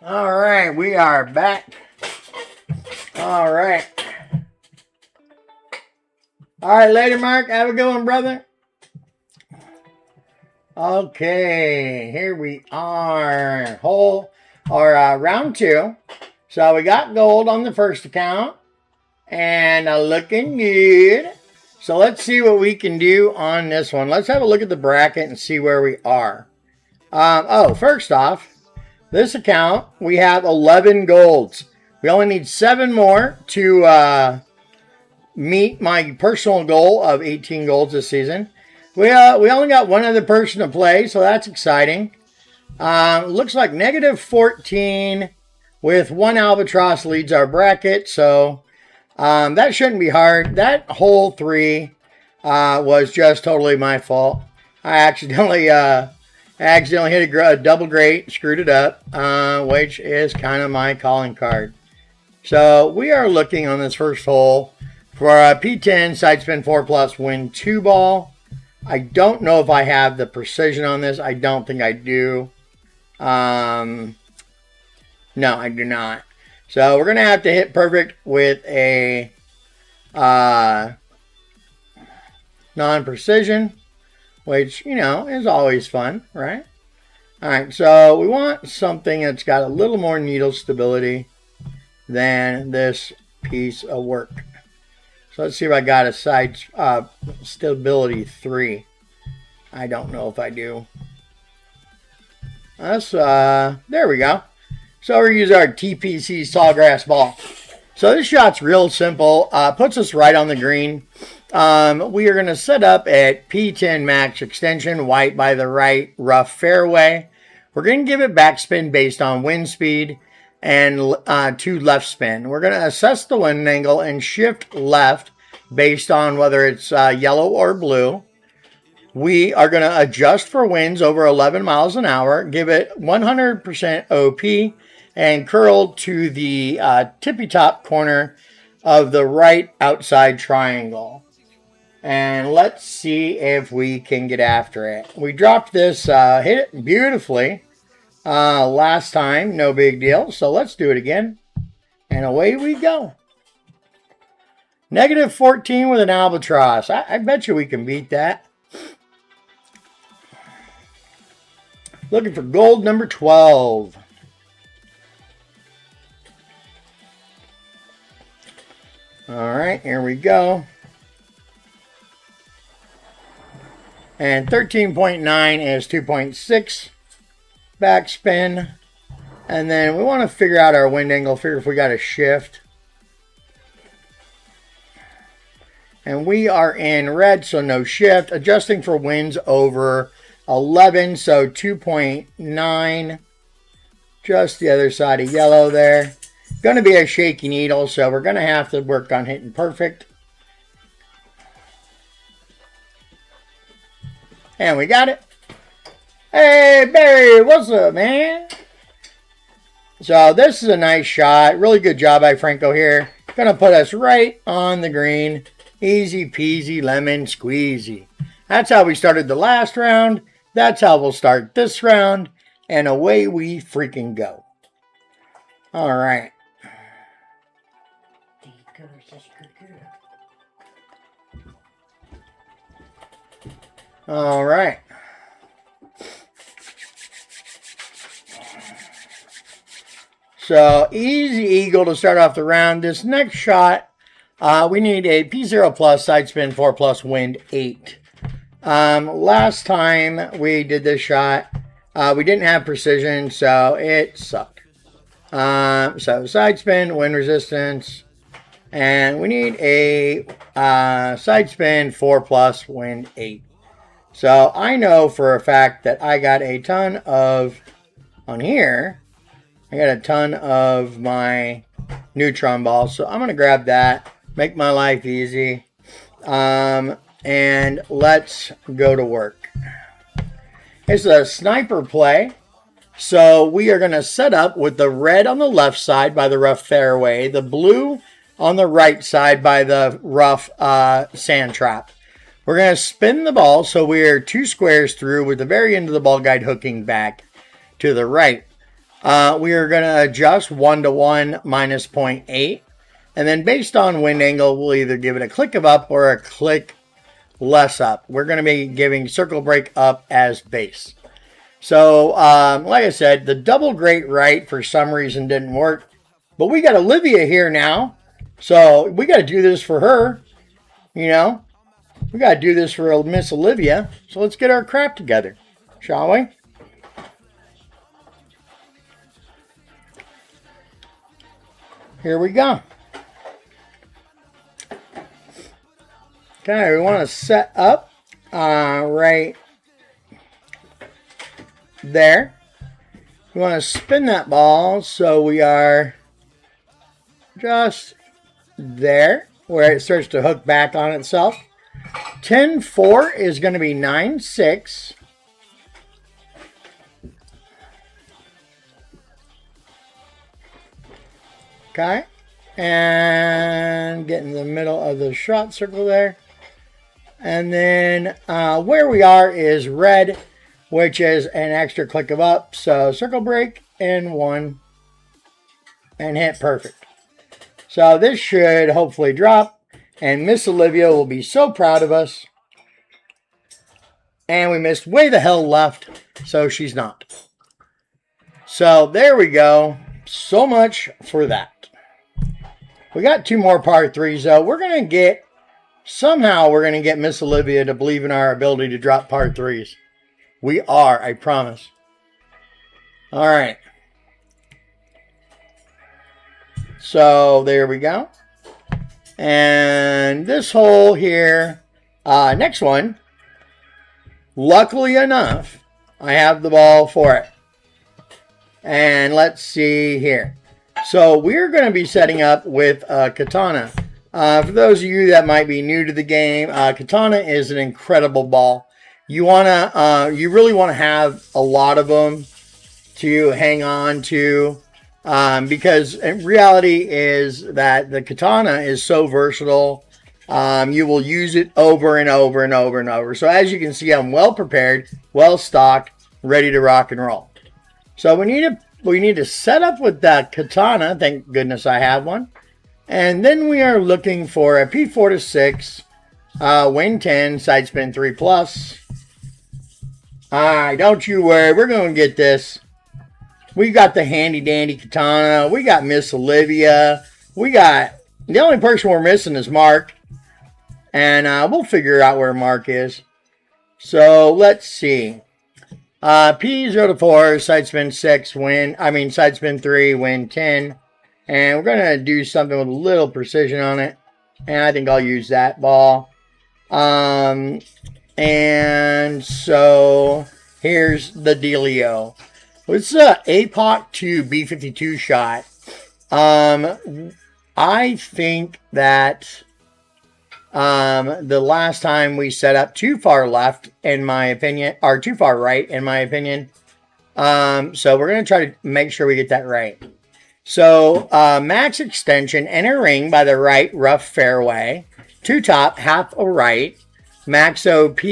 All right, we are back. All right. All right, later, Mark. Have a good one, brother. Okay, here we are. Round 2. So we got gold on the first account. And looking good. So let's see what we can do on this one. Let's have a look at the bracket and see where we are. First off, this account, we have 11 golds. We only need 7 more to meet my personal goal of 18 golds this season. We only got one other person to play, so that's exciting. Looks like -14 with 1 albatross leads our bracket, so that shouldn't be hard. That hole 3 was just totally my fault. I accidentally hit a double grate, screwed it up, which is kind of my calling card. So we are looking on this first hole for a P10 side spin 4+ win 2 ball. I don't know if I have the precision on this. I don't think I do. No, I do not. So we're going to have to hit perfect with a non-precision, which, you know, is always fun, right? All right, so we want something that's got a little more needle stability than this piece of work. So let's see if I got a side stability 3. I don't know if I do. There we go. So we're using our TPC Sawgrass ball. So this shot's real simple. Puts us right on the green. We are going to set up at P10 max extension, white by the right, rough fairway. We're going to give it backspin based on wind speed and 2 left spin. We're going to assess the wind angle and shift left based on whether it's yellow or blue. We are going to adjust for winds over 11 miles an hour, give it 100% OP, and curl to the tippy top corner of the right outside triangle. And let's see if we can get after it. We dropped this, hit it beautifully last time, no big deal. So let's do it again. And away we go. -14 with an albatross. I bet you we can beat that. Looking for gold number 12. All right, here we go. And 13.9 is 2.6 backspin. And then we want to figure out our wind angle, figure if we got a shift. And we are in red, so no shift. Adjusting for winds over 11, so 2.9. Just the other side of yellow there. Going to be a shaky needle, so we're going to have to work on hitting perfect. And we got it. Hey, Barry, what's up, man? So this is a nice shot. Really good job by Franco here. Going to put us right on the green. Easy peasy lemon squeezy. That's how we started the last round. That's how we'll start this round. And away we freaking go. All right. All right. So easy eagle to start off the round. This next shot, we need a P0+ side spin 4+ wind 8. Last time we did this shot, we didn't have precision, so it sucked. So side spin, wind resistance, and we need a side spin 4+ wind 8. So I know for a fact that I got a ton of, on here, I got a ton of my neutron balls. So I'm going to grab that, make my life easy, and let's go to work. It's a sniper play. So we are going to set up with the red on the left side by the rough fairway, the blue on the right side by the rough sand trap. We're going to spin the ball so we're 2 squares through with the very end of the ball guide hooking back to the right. We are going to adjust 1 to 1 minus 0.8. And then based on wind angle, we'll either give it a click of up or a click less up. We're going to be giving circle break up as base. So, like I said, the double great right for some reason didn't work. But we got Olivia here now. So, we got to do this for her. You know, we got to do this for Miss Olivia. So, let's get our crap together, shall we? Here we go. Okay, we want to set up right there. We want to spin that ball so we are just there where it starts to hook back on itself. 10-4 is going to be 9-6. Okay, and get in the middle of the shot circle there. And then where we are is red, which is an extra click of up. So circle break in 1 and hit perfect. So this should hopefully drop. And Miss Olivia will be so proud of us. And we missed way the hell left, so she's not. So there we go. So much for that. We got 2 more par 3s though. Somehow we're going to get Miss Olivia to believe in our ability to drop par 3s. We are, I promise. All right. So there we go. And this hole here, next one, luckily enough, I have the ball for it. And let's see here. So we're going to be setting up with Katana. For those of you that might be new to the game, Katana is an incredible ball. You really want to have a lot of them to hang on to, because in reality is that the Katana is so versatile. You will use it over and over and over and over. So as you can see, I'm well prepared, well stocked, ready to rock and roll. So we need to set up with that Katana. Thank goodness I have one. And then we are looking for a P4 to 6, wind 10, side spin 3 plus. Alright, don't you worry, we're going to get this. We got the handy dandy Katana. We got Miss Olivia. The only person we're missing is Mark. And we'll figure out where Mark is. So let's see. P0 to 4, side spin 6, side spin 3, wind 10. And we're going to do something with a little precision on it. And I think I'll use that ball. And so here's the dealio. It's a APOC to B52 shot. I think that the last time we set up too far left, in my opinion, or too far right, in my opinion. So we're going to try to make sure we get that right. So max extension, enter ring by the right rough fairway. 2 top, half a right. Max OP,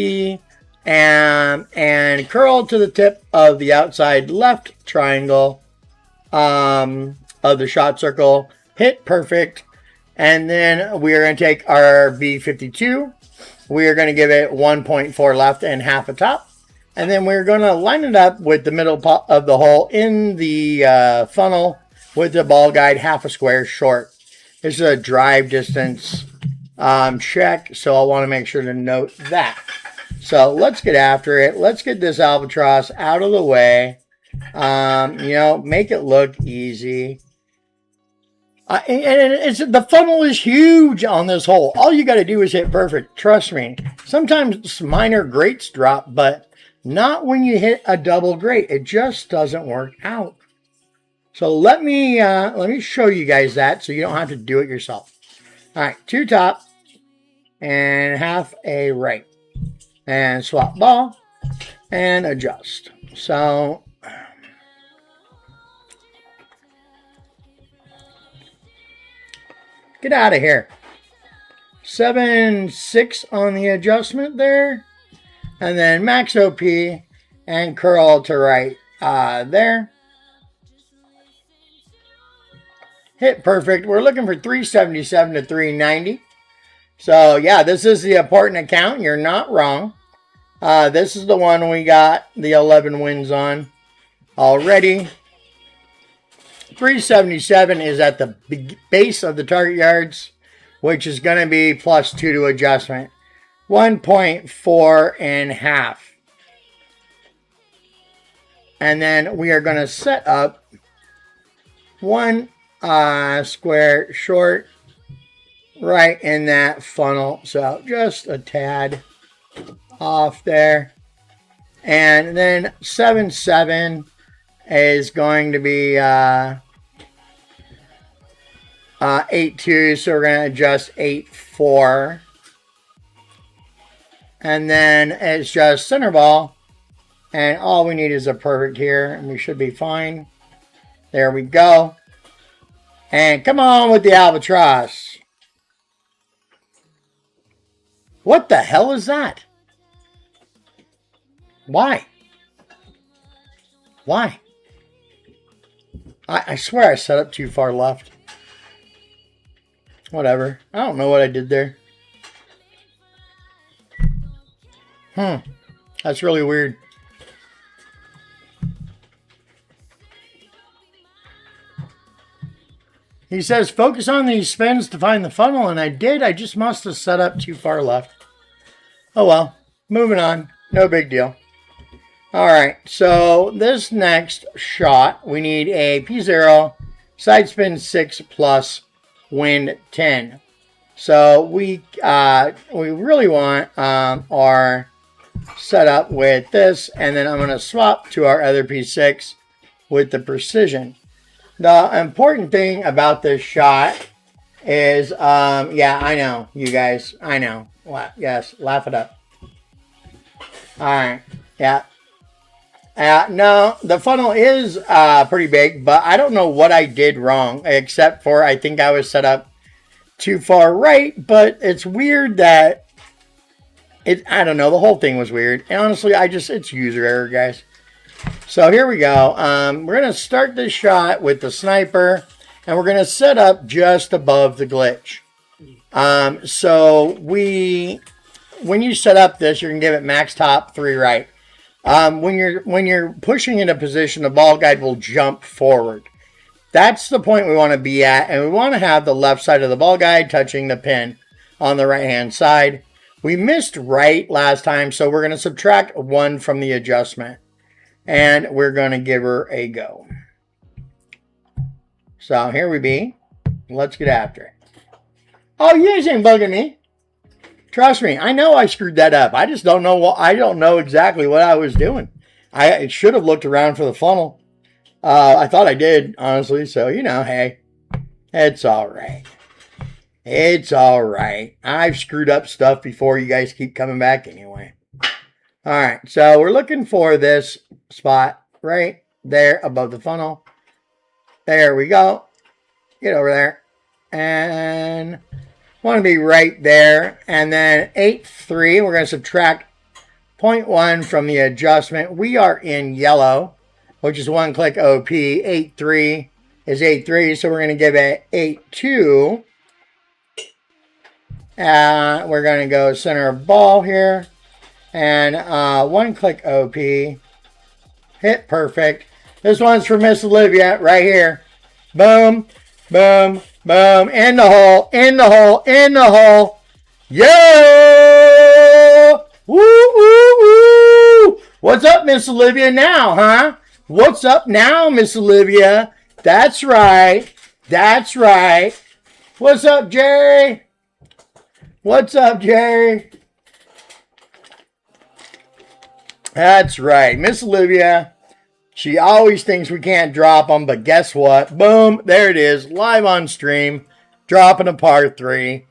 and curl to the tip of the outside left triangle of the shot circle. Hit perfect. And then we are going to take our B52. We are going to give it 1.4 left and half a top. And then we're going to line it up with the middle of the hole in the funnel with the ball guide half a square short. This is a drive distance check, so I want to make sure to note that. So let's get after it. Let's get this albatross out of the way. Make it look easy. And the funnel is huge on this hole. All you got to do is hit perfect. Trust me. Sometimes minor greats drop, but not when you hit a double great. It just doesn't work out. So let me show you guys that so you don't have to do it yourself. All right, 2 top and half a right. And swap ball and adjust. So get out of here. 7-6 on the adjustment there. And then max OP and curl to right there. Hit perfect. We're looking for 377 to 390. So, yeah, this is the important account. You're not wrong. This is the one we got the 11 wins on already. 377 is at the base of the target yards, which is going to be +2 to adjustment. 1.4 and a half. And then we are going to set up one square short right in that funnel. So just a tad off there. And then 7-7 is going to be 8-2. So we're going to adjust 8-4. And then it's just center ball. And all we need is a perfect here. And we should be fine. There we go. And come on with the albatross. What the hell is that? Why? Why? I swear I set up too far left. Whatever. I don't know what I did there. That's really weird. He says, focus on these spins to find the funnel, and I did. I just must have set up too far left. Oh well. Moving on. No big deal. Alright, so this next shot, we need a P0, side spin 6 plus wind 10. So we really want our setup with this, and then I'm going to swap to our other P6 with the precision. The important thing about this shot is, yeah, I know, you guys, I know. Yes, laugh it up. Alright, yeah. No, the funnel is pretty big, but I don't know what I did wrong, except for I think I was set up too far right, but it's weird that I don't know, the whole thing was weird. And honestly, it's user error, guys. So here we go. We're going to start this shot with the sniper, and we're going to set up just above the glitch. So when you set up this, you're going to give it max top 3 right. When you're pushing into position, the ball guide will jump forward. That's the point we want to be at, and we want to have the left side of the ball guide touching the pin on the right hand side. We missed right last time, so we're going to subtract 1 from the adjustment. And we're going to give her a go. So here we be. Let's get after it. Oh, you guys ain't bugging me. Trust me, I know I screwed that up. I just don't know I don't know exactly what I was doing. I should have looked around for the funnel. I thought I did, honestly. So, you know, hey, it's all right. It's all right. I've screwed up stuff before. You guys keep coming back anyway. All right, so we're looking for this spot right there above the funnel. There we go. Get over there. And want to be right there. And then 8-3, we're going to subtract 0.1 from the adjustment. We are in yellow, which is 1 click OP. 8-3 is 8-3, so we're going to give it 8-2. We're going to go center of ball here. And 1 click OP. Hit perfect. This one's for Miss Olivia right here. Boom, boom, boom. In the hole, in the hole, in the hole. Yeah! Woo, woo, woo! What's up, Miss Olivia now, huh? What's up now, Miss Olivia? That's right. That's right. What's up, Jerry? What's up, Jerry? That's right. Miss Olivia, she always thinks we can't drop them, but guess what? Boom, there it is, live on stream, dropping a par 3.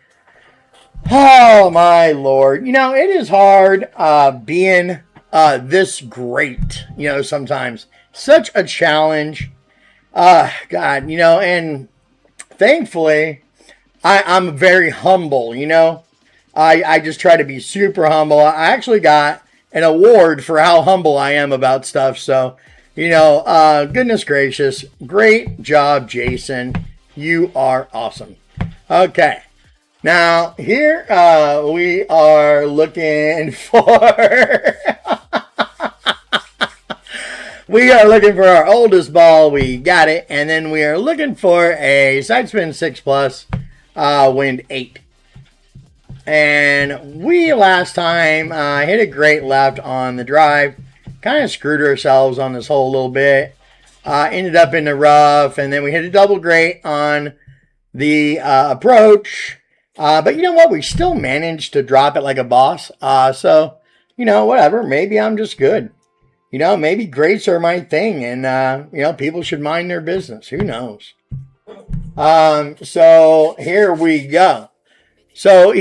Oh, my Lord. You know, it is hard being this great, you know, sometimes. Such a challenge. God, you know, and thankfully, I'm very humble, you know. I just try to be super humble. I actually got an award for how humble I am about stuff. So, you know, goodness gracious. Great job, Jason. You are awesome. Okay. Now, here we are looking for... we are looking for our oldest ball. We got it. And then we are looking for a side spin 6+, wind 8. And we last time hit a great left on the drive. Kind of screwed ourselves on this hole a little bit. Ended up in the rough. And then we hit a double great on the approach. But you know what? We still managed to drop it like a boss. So, you know, whatever. Maybe I'm just good. You know, maybe greats are my thing. And, you know, people should mind their business. Who knows? So here we go. So,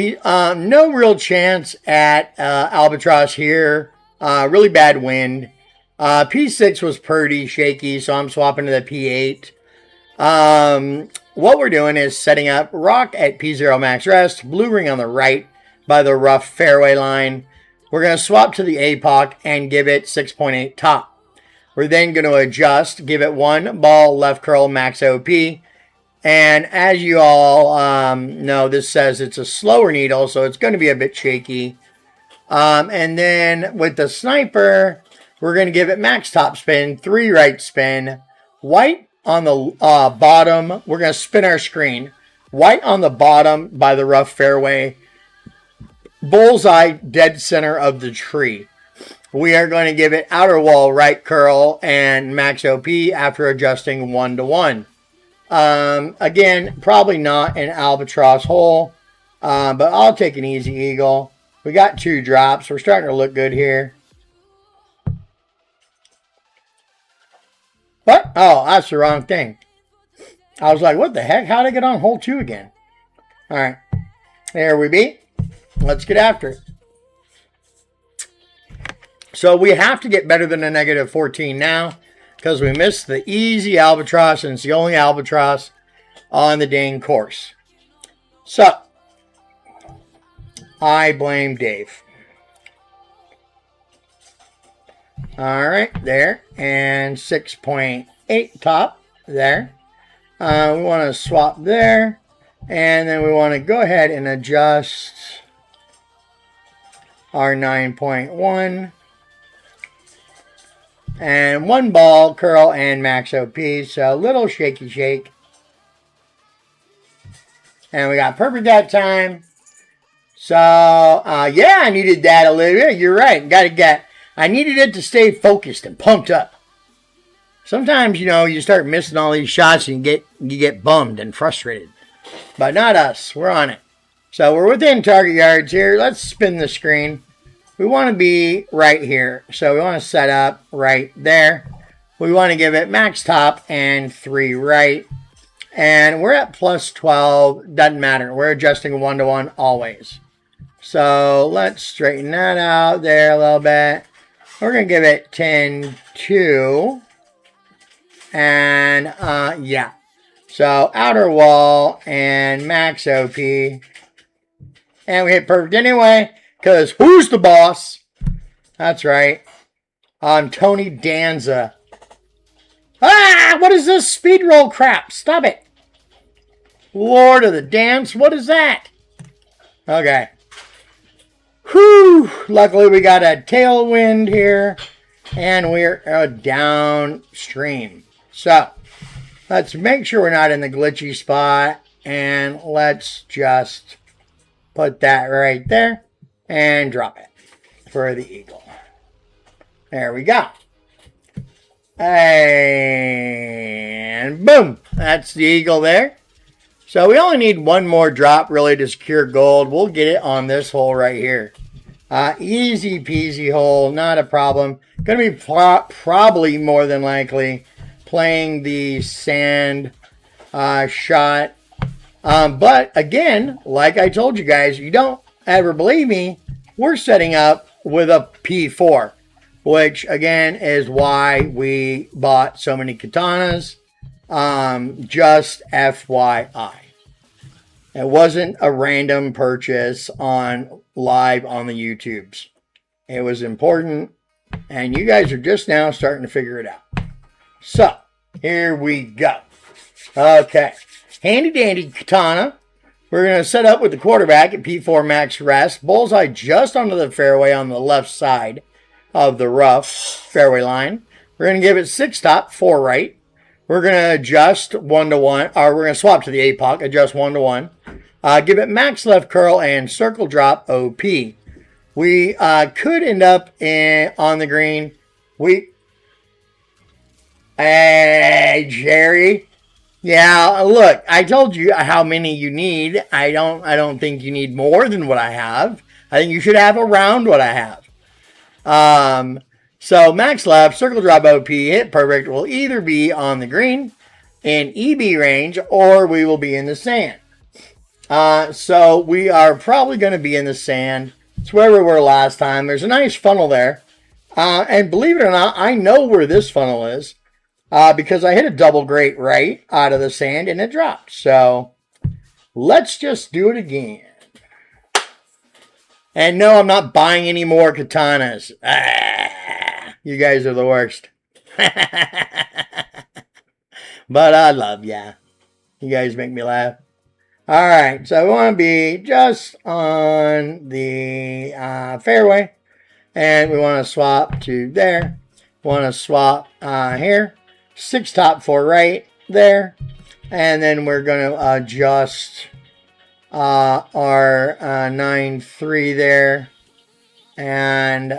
no real chance at Albatross here. Really bad wind. P6 was pretty shaky, so I'm swapping to the P8. What we're doing is setting up rock at P0 max rest, blue ring on the right by the rough fairway line. We're going to swap to the APOC and give it 6.8 top. We're then going to adjust, give it 1 ball left curl max OP. And as you all know, this says it's a slower needle, so it's going to be a bit shaky. And then with the sniper, we're going to give it max top spin, 3 right spin, white on the bottom. We're going to spin our screen. White on the bottom by the rough fairway. Bullseye dead center of the tree. We are going to give it outer wall right curl and max OP after adjusting 1 to 1. Again, probably not an albatross hole, but I'll take an easy eagle. We got 2 drops. We're starting to look good here. What? Oh, that's the wrong thing. I was like, what the heck? How'd I get on hole 2 again? All right. There we be. Let's get after it. So we have to get better than a -14 now, because we missed the easy albatross, and it's the only albatross on the dang course. So, I blame Dave. All right, there. And 6.8 top, there. We want to swap there. And then we want to go ahead and adjust our 9.1. And 1 ball, curl, and max OP. So a little shaky shake. And we got perfect that time. So, yeah, I needed that, Olivia. You're right. I needed it to stay focused and pumped up. Sometimes, you know, you start missing all these shots and you get bummed and frustrated. But not us. We're on it. So we're within target yards here. Let's spin the screen. We want to be right here. So we want to set up right there. We want to give it max top and 3 right. And we're at plus 12. Doesn't matter. We're adjusting 1 to 1 always. So let's straighten that out there a little bit. We're going to give it 10-2. And, yeah. So outer wall and max OP. And we hit perfect anyway. Because who's the boss? That's right. I'm Tony Danza. Ah! What is this speed roll crap? Stop it. Lord of the dance. What is that? Okay. Whew. Luckily we got a tailwind here. And we're downstream. So, let's make sure we're not in the glitchy spot. And let's just put that right there. And drop it for the eagle. There we go. And boom. That's the eagle there. So we only need 1 more drop really to secure gold. We'll get it on this hole right here. Easy peasy hole. Not a problem. Going to be probably more than likely playing the sand shot. But again, like I told you guys, you don't ever believe me, we're setting up with a P4, which again is why we bought so many katanas. Just FYI. It wasn't a random purchase on live on the YouTubes. It was important, and you guys are just now starting to figure it out. So, here we go. Okay. Handy dandy katana. We're going to set up with the quarterback at P4 max rest. Bullseye just onto the fairway on the left side of the rough fairway line. We're going to give it 6 top, 4 right. We're going to adjust 1 to 1, or we're going to swap to the APOC, adjust 1 to 1. Give it max left curl and circle drop OP. We could end up on the green. Hey, Jerry. Yeah, look, I told you how many you need. I don't think you need more than what I have. I think you should have around what I have. So max left, circle drop OP, hit perfect will either be on the green in EB range or we will be in the sand. So we are probably going to be in the sand. It's where we were last time. There's a nice funnel there. And believe it or not, I know where this funnel is. Because I hit a double great right out of the sand and it dropped. So let's just do it again. And no, I'm not buying any more katanas. You guys are the worst. But I love ya. You guys make me laugh. All right, so we want to be just on the fairway. And we want to swap to there. We want to swap here. 6 top, 4 right there. And then we're going to adjust our 9-3 there. And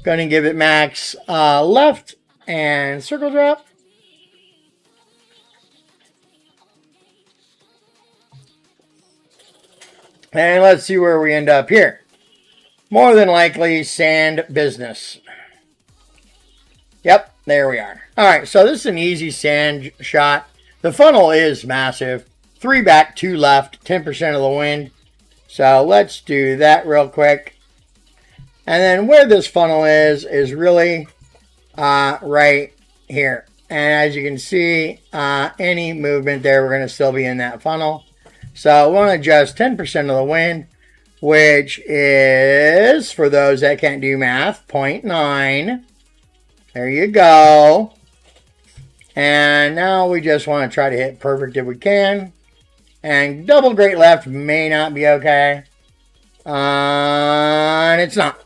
going to give it max left and circle drop. And let's see where we end up here. More than likely, sand business. Yep, there we are. All right, so this is an easy sand shot. The funnel is massive. 3 back, 2 left, 10% of the wind. So let's do that real quick. And then where this funnel is really right here. And as you can see, any movement there, we're going to still be in that funnel. So we want to adjust 10% of the wind, which is, for those that can't do math, 0.9. There you go. And now we just want to try to hit perfect if we can. And double great left may not be okay. And it's not.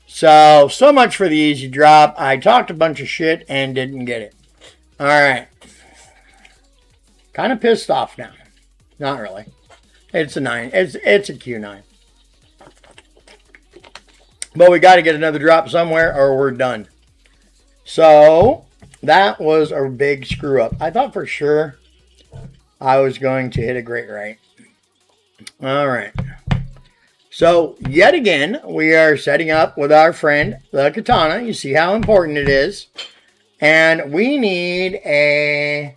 So much for the easy drop. I talked a bunch of shit and didn't get it. All right. Kind of pissed off now. Not really. It's a 9. It's a Q9. But we got to get another drop somewhere or we're done. So that was a big screw up. I thought for sure I was going to hit a great right. All right. So yet again, we are setting up with our friend, the katana. You see how important it is. And we need a...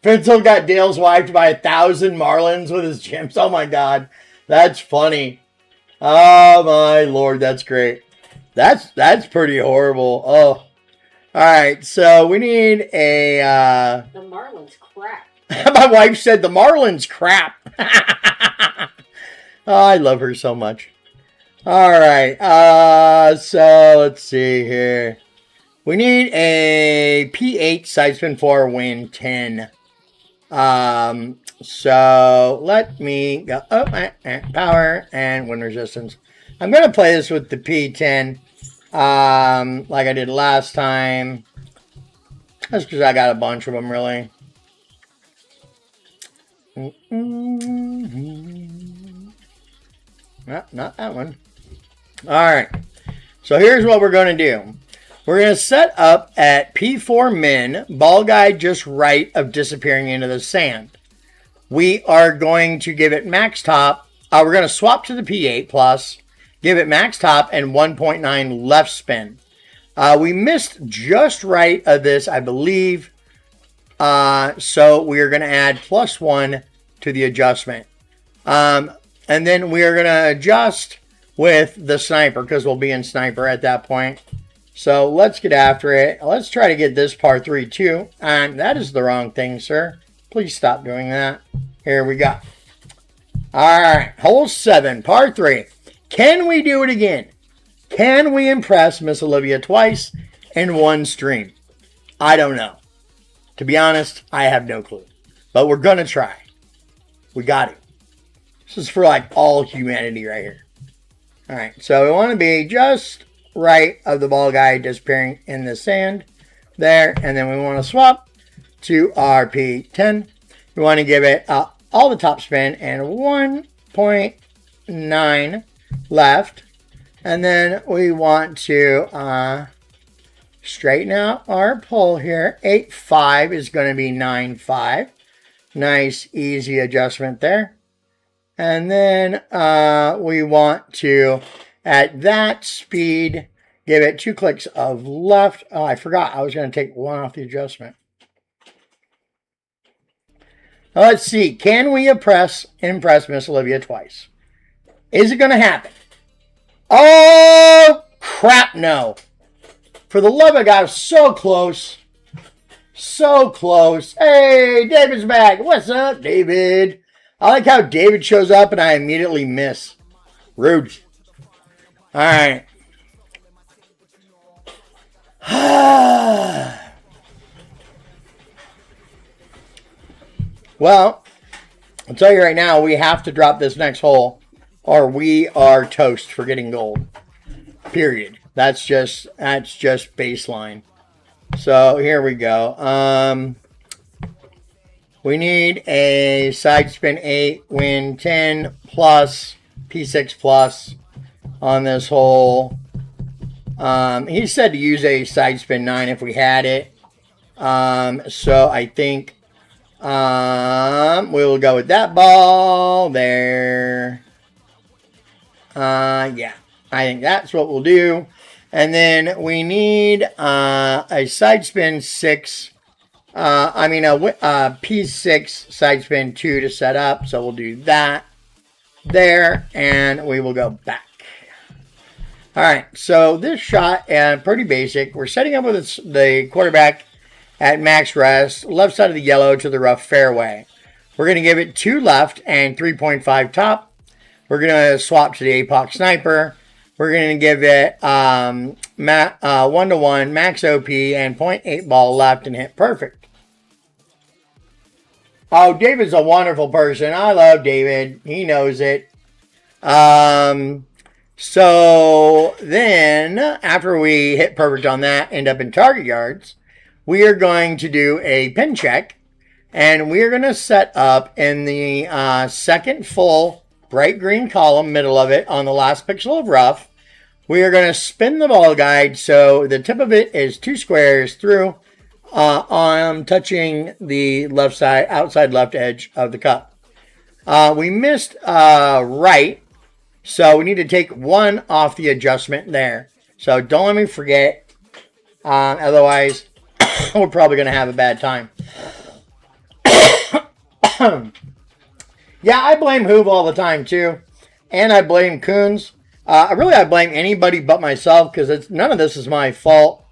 Pencil got Dale's wiped by 1,000 Marlins with his chimps. Oh my god. That's funny. Oh my lord, that's great. That's pretty horrible. Oh. Alright, so we need a The Marlins crap. My wife said the Marlins crap. Oh, I love her so much. Alright, so let's see here. We need a P8 side spin 4 win 10. So let me go. Oh, power and wind resistance. I'm going to play this with the P10. Like I did last time. That's because I got a bunch of them, really. Not that one. Alright. So here's what we're going to do. We're going to set up at P4 min, ball guide just right of disappearing into the sand. We are going to give it max top. We're going to swap to the P8 plus, give it max top and 1.9 left spin. We missed just right of this, I believe. So we are going to add +1 to the adjustment. And then we are going to adjust with the sniper because we'll be in sniper at that point. So let's get after it. Let's try to get this par 3 too. And that is the wrong thing, sir. Please stop doing that. Here we go. All right, hole 7, par 3. Can we do it again? Can we impress Miss Olivia twice in one stream? I don't know. To be honest, I have no clue. But we're going to try. We got it. This is for like all humanity right here. Alright, so we want to be just right of the ball guy disappearing in the sand there. And then we want to swap to RP10. We want to give it all the top spin and 1.9 left. And then we want to straighten out our pull here. 8.5 is going to be 9.5. Nice, easy adjustment there. And then we want to, at that speed, give it 2 clicks of left. Oh, I forgot. I was going to take 1 off the adjustment. Now, let's see. Can we impress Miss Olivia twice? Is it going to happen? Oh, crap, no. For the love of God, so close. So close. Hey, David's back. What's up, David? I like how David shows up and I immediately miss. Rude. Alright. Well, I'll tell you right now, we have to drop this next hole or we are toast for getting gold. Period. That's just baseline. So here we go. We need a side spin 8, win 10 plus, P6 plus on this hole. He said to use a side spin 9 if we had it. So I think we'll go with that ball there. Yeah, I think that's what we'll do. And then we need a side spin 6. A P6 side spin 2 to set up. So we'll do that there. And we will go back. Alright, so this shot, pretty basic. We're setting up with the quarterback at max rest. Left side of the yellow to the rough fairway. We're going to give it 2 left and 3.5 top. We're going to swap to the APOC sniper. We're going to give it 1-to-1 max OP and 0.8 ball left and hit perfect. Oh, David's a wonderful person. I love David. He knows it. So then, after we hit perfect on that, end up in target yards, we are going to do a pin check. And we are going to set up in the second full bright green column, middle of it, on the last pixel of rough. We are going to spin the ball guide so the tip of it is 2 squares through on touching the left side, outside left edge of the cup. We missed right, so we need to take 1 off the adjustment there. So don't let me forget, otherwise we're probably going to have a bad time. Yeah, I blame Hoove all the time too, and I blame Coons. I blame anybody but myself because none of this is my fault.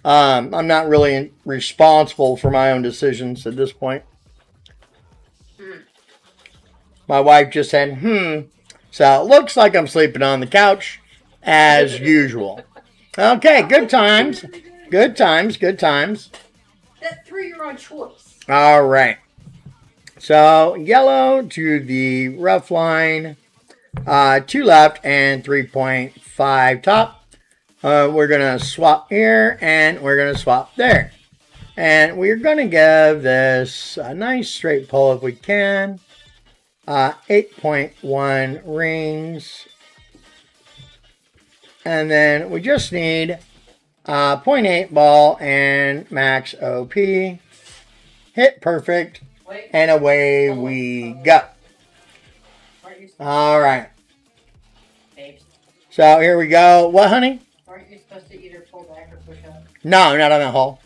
I'm not really responsible for my own decisions at this point. My wife just said, So it looks like I'm sleeping on the couch as usual. Okay, good times. Good times, good times. That threw your own choice. All right. So yellow to the rough line. 2 left and 3.5 top. We're going to swap here and we're going to swap there. And we're going to give this a nice straight pull if we can. 8.1 rings. And then we just need 0.8 ball and max OP. Hit perfect. And away we go. All right. So here we go. What, honey? Aren't you supposed to either pull back or push up? No, not on that hole.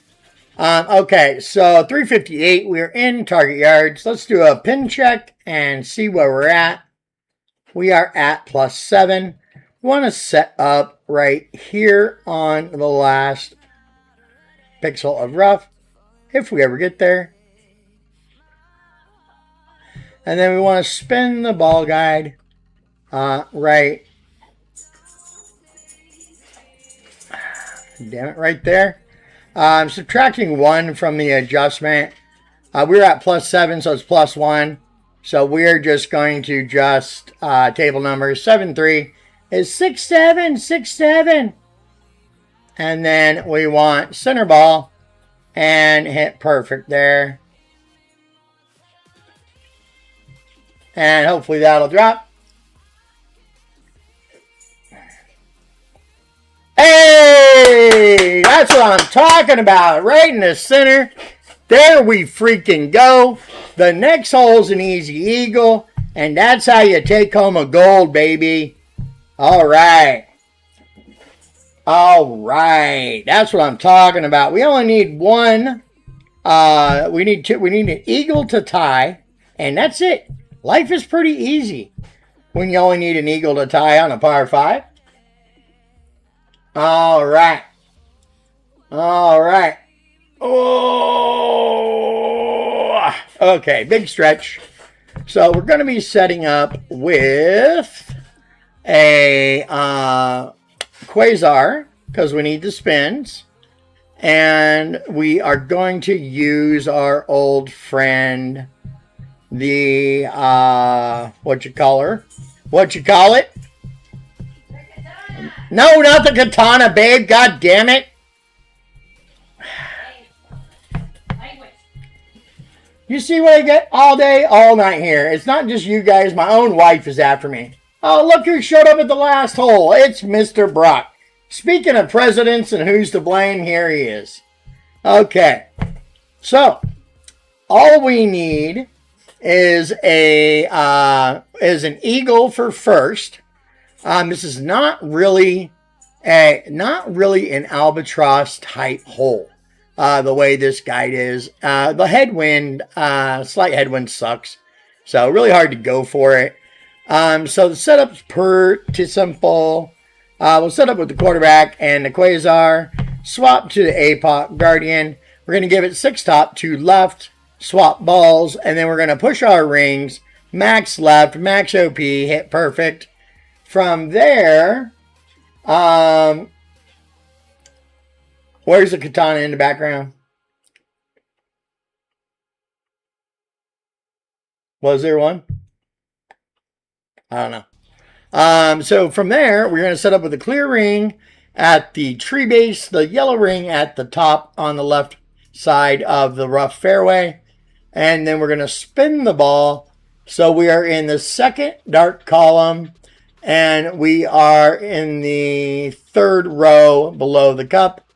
Okay, so 358. We're in target yards. Let's do a pin check and see where we're at. We are at +7. We want to set up right here on the last pixel of rough, if we ever get there. And then we want to spin the ball guide right Damn it, right there. Subtracting 1 from the adjustment. We're at +7, so it's +1. So we're just going to just table number 7-3 is 6-7, 6-7. And then we want center ball and hit perfect there. And hopefully that'll drop. Hey, that's what I'm talking about. Right in the center. There we freaking go. The next hole's an easy eagle. And that's how you take home a gold, baby. All right. All right. That's what I'm talking about. We only need one. We need an eagle to tie. And that's it. Life is pretty easy when you only need an eagle to tie on a par 5. All right. All right. Oh, okay, big stretch. So we're going to be setting up with a Quasar because we need the spins. And we are going to use our old friend, the, what you call her? What you call it? No, not the katana, babe. God damn it. You see what I get all day, all night here. It's not just you guys. My own wife is after me. Oh, look who showed up at the last hole. It's Mr. Brock. Speaking of presidents and who's to blame, here he is. Okay. So, all we need is an eagle for first. This is not really an albatross type hole. The way this guide is. The headwind, slight headwind sucks. So really hard to go for it. So the setup's pretty simple. We'll set up with the quarterback and the Quasar. Swap to the APOC Guardian. We're going to give it 6 top to left. Swap balls. And then we're going to push our rings. Max left. Max OP. Hit perfect. From there, where's the katana in the background? Was there one? I don't know. So from there, we're going to set up with a clear ring at the tree base, the yellow ring at the top on the left side of the rough fairway. And then we're going to spin the ball. So we are in the second dark column. And we are in the 3rd row below the cup.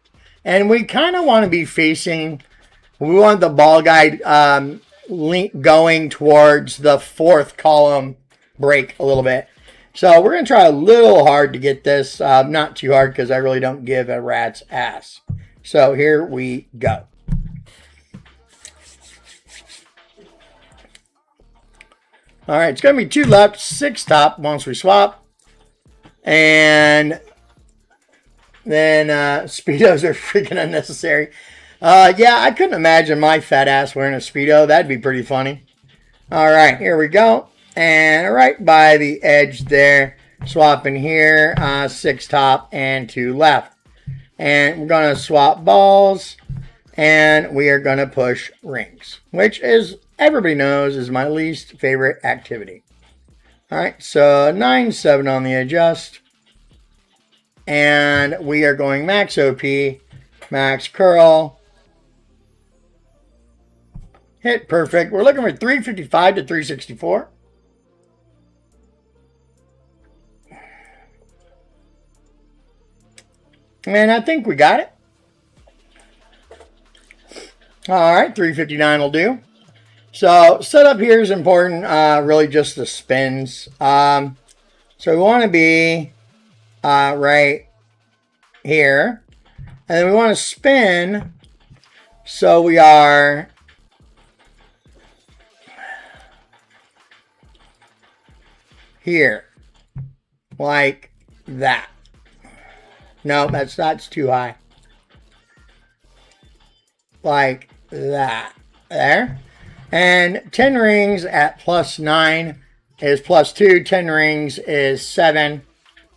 And we kind of want to be facing, we want the ball guide going towards the 4th column break a little bit. So we're going to try a little hard to get this. Not too hard because I really don't give a rat's ass. So here we go. All right, it's going to be 2 left, 6 top once we swap. And then Speedos are freaking unnecessary. Yeah, I couldn't imagine my fat ass wearing a Speedo. That'd be pretty funny. All right, here we go. And right by the edge there, swapping here, 6 top and 2 left. And we're going to swap balls. And we are going to push rings, which is, everybody knows, is my least favorite activity. All right, so 9-7 on the adjust. And we are going max OP, max curl. Hit perfect. We're looking for 355 to 364. And I think we got it. All right, 359 will do. So setup here is important, really just the spins. So we want to be right here. And then we want to spin. So we are here. Like that. No, that's too high. Like that. There. And 10 rings at +9 is +2. 10 rings is 7.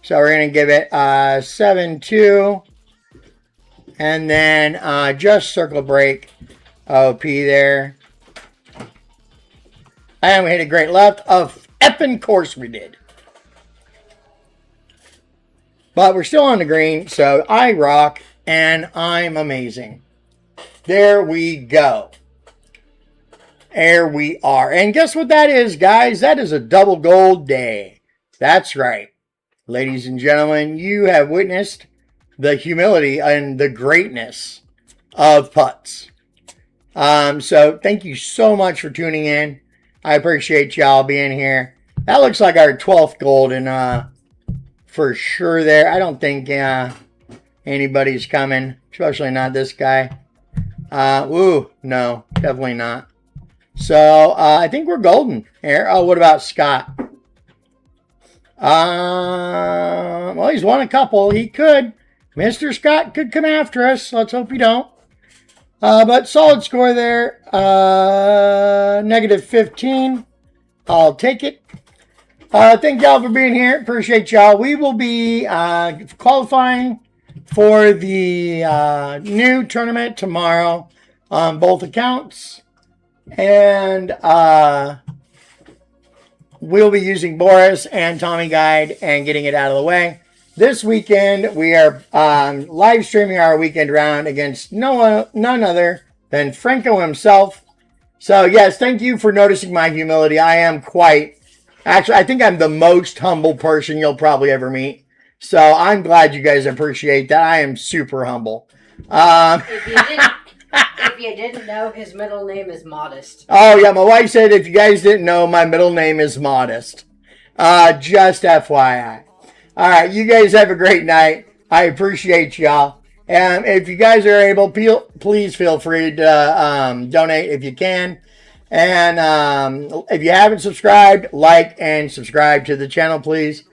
So we're going to give it 7-2. And then just circle break OP there. And we hit a great left. Of effing course we did. But we're still on the green, so I rock, and I'm amazing. There we go. There we are. And guess what that is, guys? That is a double gold day. That's right. Ladies and gentlemen, you have witnessed the humility and the greatness of putts. So thank you so much for tuning in. I appreciate y'all being here. That looks like our 12th gold and for sure there. I don't think anybody's coming, especially not this guy. No, definitely not. So I think we're golden here. Oh, what about Scott? Well, he's won a couple. He could. Mr. Scott could come after us. Let's hope he don't. But solid score there. Negative 15. I'll take it. Thank y'all for being here. Appreciate y'all. We will be qualifying for the new tournament tomorrow on both accounts. And we'll be using Boris and Tommy Guide and getting it out of the way. This weekend, we are live streaming our weekend round against none other than Franco himself. So, yes, thank you for noticing my humility. I am actually, I think I'm the most humble person you'll probably ever meet. So, I'm glad you guys appreciate that. I am super humble. If you didn't know, his middle name is Modest. Oh, yeah, my wife said if you guys didn't know, my middle name is Modest. Just FYI. All right, you guys have a great night. I appreciate y'all. And if you guys are able, please feel free to donate if you can. And if you haven't subscribed, like and subscribe to the channel, please.